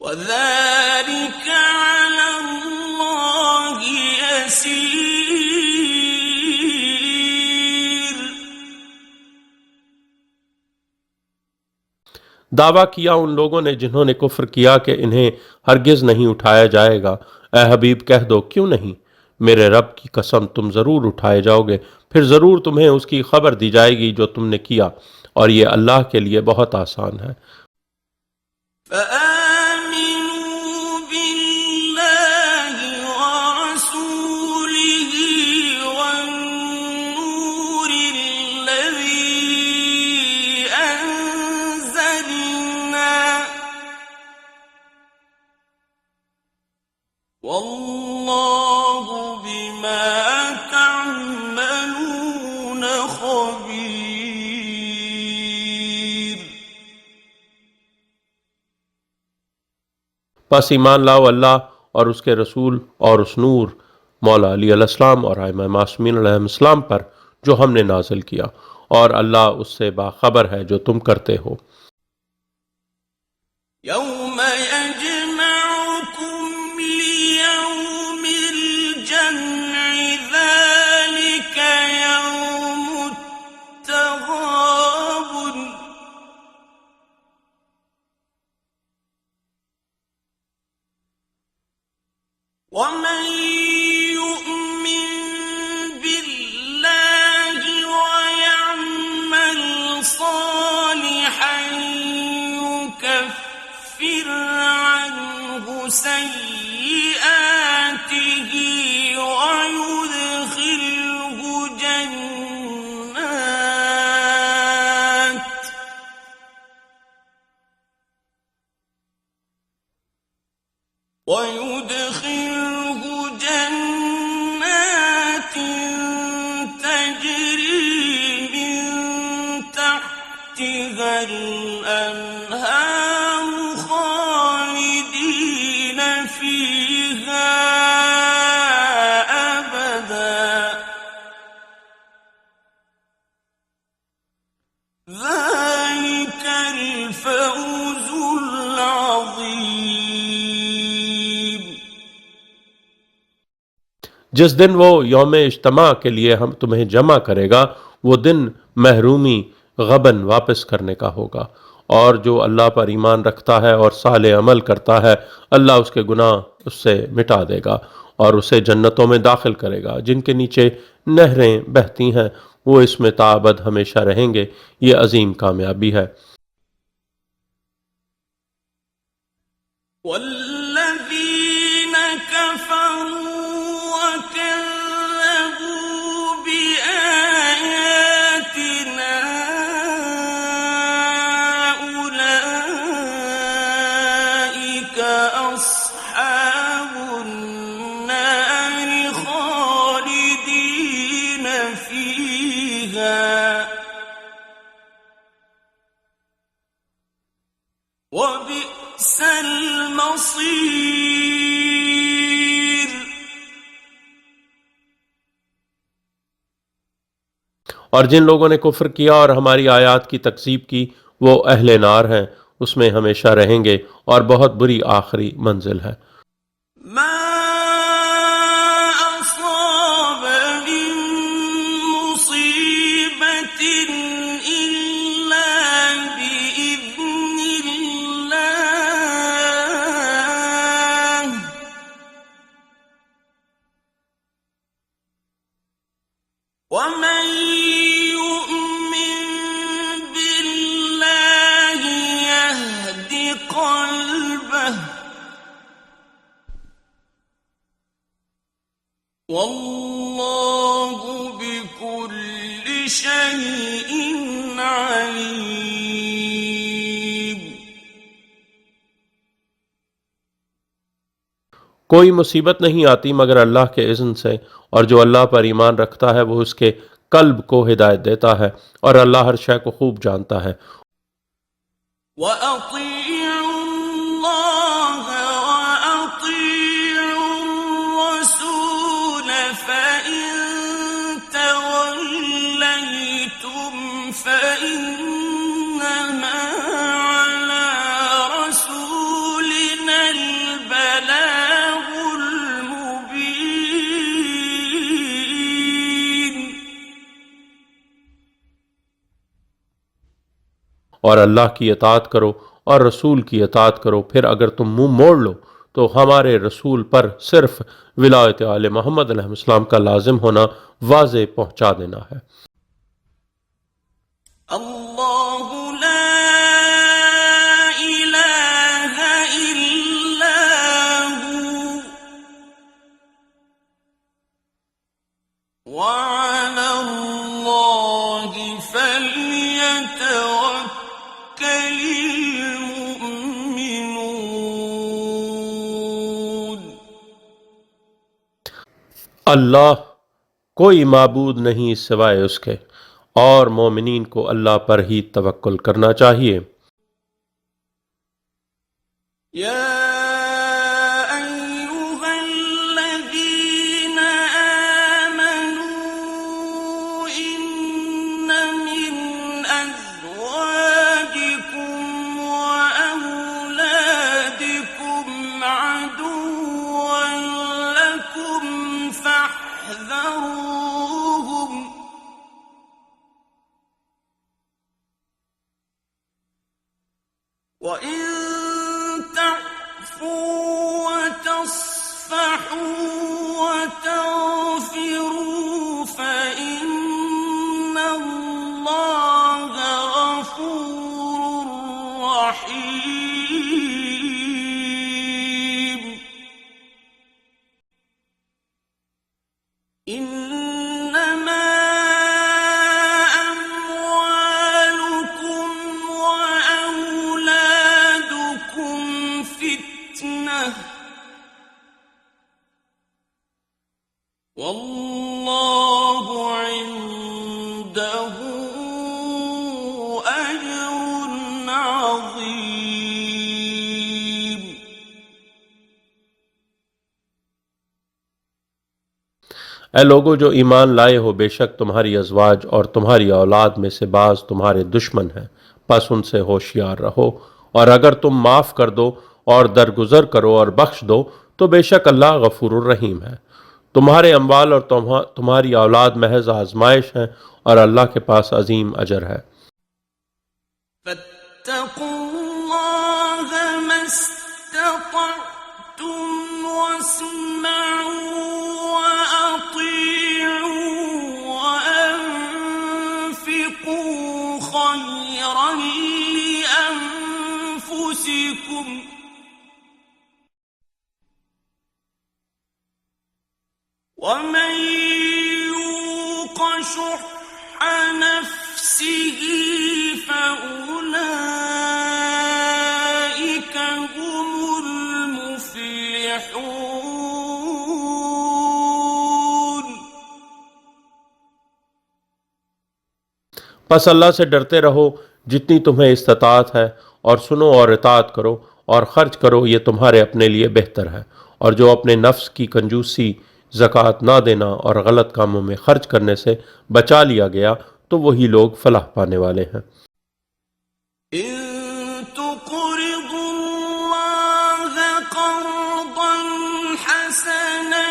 وذلك على الله يسير। दावा किया उन लोगों ने जिन्होंने कुफ्र किया कि इन्हें हरगिज नहीं उठाया जाएगा। ए हबीब कह दो, क्यों नहीं? मेरे रब की कसम तुम ज़रूर उठाए जाओगे, फिर ज़रूर तुम्हें उसकी खबर दी जाएगी जो तुमने किया, और ये अल्लाह के लिए बहुत आसान है। فآمنوا بالله ورسوله والنور الذي أنزلنا والله بما تعملون خبير। बस ईमान लाओ अल्लाह और उसके रसूल और उस नूर मौला अली अलैहिस्सलाम और आइम्मा मासूमीन अलैहिस्सलाम पर जो हमने नाजिल किया, और अल्लाह उससे बाखबर है जो तुम करते हो। यौम यजमउकुम लियौमिल जम्इ ज़ालिक यौमुत तग़ाबुन वमन यु'मिन बिल्लाहि वयअमल सालिहन युकफ्फिर अन्हु सय्यिआतिहि वयुदखिलहु जन्नात तजरी मिन तहतिहा الأنهار خالدين فيها أبدا ذلك الفوز العظيم। जिस दिन वो यौम इज्तिमा के लिए हम तुम्हें जमा करेगा, वो दिन महरूमी गबन वापस करने का होगा, और जो अल्लाह पर ईमान रखता है और साले अमल करता है, अल्लाह उसके गुनाह उससे मिटा देगा और उसे जन्नतों में दाखिल करेगा जिनके नीचे नहरें बहती हैं, वो इसमें ताबद हमेशा रहेंगे। ये अजीम कामयाबी है। वल्लज़ीन कफ़रू वकज़्ज़बू बिआयातिना उलाइक अस्हाबुन नार खालिदीन फीहा वबिअसल मसीर। और जिन लोगों ने कुफ्र किया और हमारी आयात की तकज़ीब की, वो अहले नार हैं, उसमें हमेशा रहेंगे, और बहुत बुरी आखिरी मंजिल है। मा قلبه والله بكل شيء عليم. कोई मुसीबत नहीं आती मगर अल्लाह के इज़्न से, और जो अल्लाह पर ईमान रखता है वो उसके कल्ब को हिदायत देता है, और अल्लाह हर शय को खूब जानता है। وأطيعوا الله وأطيعوا الرسول فإن توليتم فإنما على رسولنا البلاغ المبين. और अल्लाह की इताअत करो और रसूल की इताअत करो, फिर अगर तुम मुंह मोड़ लो तो हमारे रसूल पर सिर्फ विलायत आले मोहम्मद अलैहिस्सलाम का लाजिम होना वाज़े पहुंचा देना है। الله لا إله إلا هو وعلى الله فليتوكل المؤمنون. अल्लाह कोई माबूद नहीं सिवाय उसके, और मोमिनीन को अल्लाह पर ही तवक्कुल करना चाहिए। يا أيها الذين آمنوا إن من أزواجكم وأولادكم عدوا لكم فاحذروهم وإن تعفوا وتصفحوا وتغفروا فإن الله غفور رحيم. إنما أموالكم وأولادكم فتنة والله عنده أجر عظيم. ऐ लोगो जो ईमान लाए हो, बेशक तुम्हारी अज़वाज और तुम्हारी औलाद में से बाज तुम्हारे दुश्मन हैं, बस उनसे होशियार रहो, और अगर तुम माफ़ कर दो और दरगुजर करो और बख्श दो तो बेशक अल्लाह गफूरुर रहीम है। तुम्हारे अम्वाल और तुम्हारी औलाद महज आजमाइश हैं, और अल्लाह के पास अजीम अजर है। فاتقوا الله ما استطعتم واسمعوا وأطيعوا وأنفقوا خيرا لأنفسكم ومن يوق شح نفسه فأولئك هم المفلحون. बस अल्लाह से डरते रहो जितनी तुम्हें इस्ताअत है, और सुनो और इताअत करो और खर्च करो, ये तुम्हारे अपने लिए बेहतर है। और जो अपने नफ्स की कंजूसी, ज़कात ना देना और गलत कामों में खर्च करने से बचा लिया गया तो वही लोग फलाह पाने वाले हैं। إن تقرضوا الله قرضا حسنا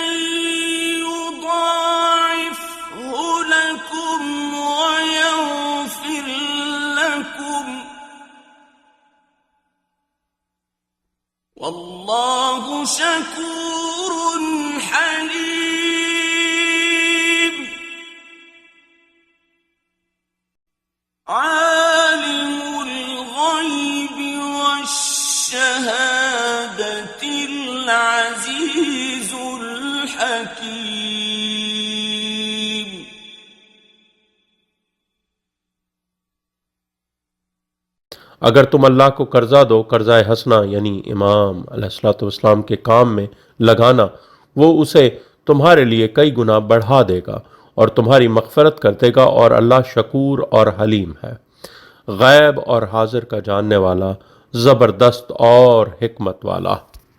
يضاعفه لكم ويغفر لكم والله شكور حليم. عالم الغيب والشهادة الشهادة العزيز الحكيم. अगर तुम अल्लाह को कर्जा दो, कर्जा हसना यानी इमाम अलैहिस्सलाम के काम में लगाना, वो उसे तुम्हारे लिए कई गुना बढ़ा देगा और तुम्हारी मग़फ़िरत कर देगा, और अल्लाह शकूर और हलीम है, गैब और हाजिर का जानने वाला, ज़बरदस्त और हिकमत वाला।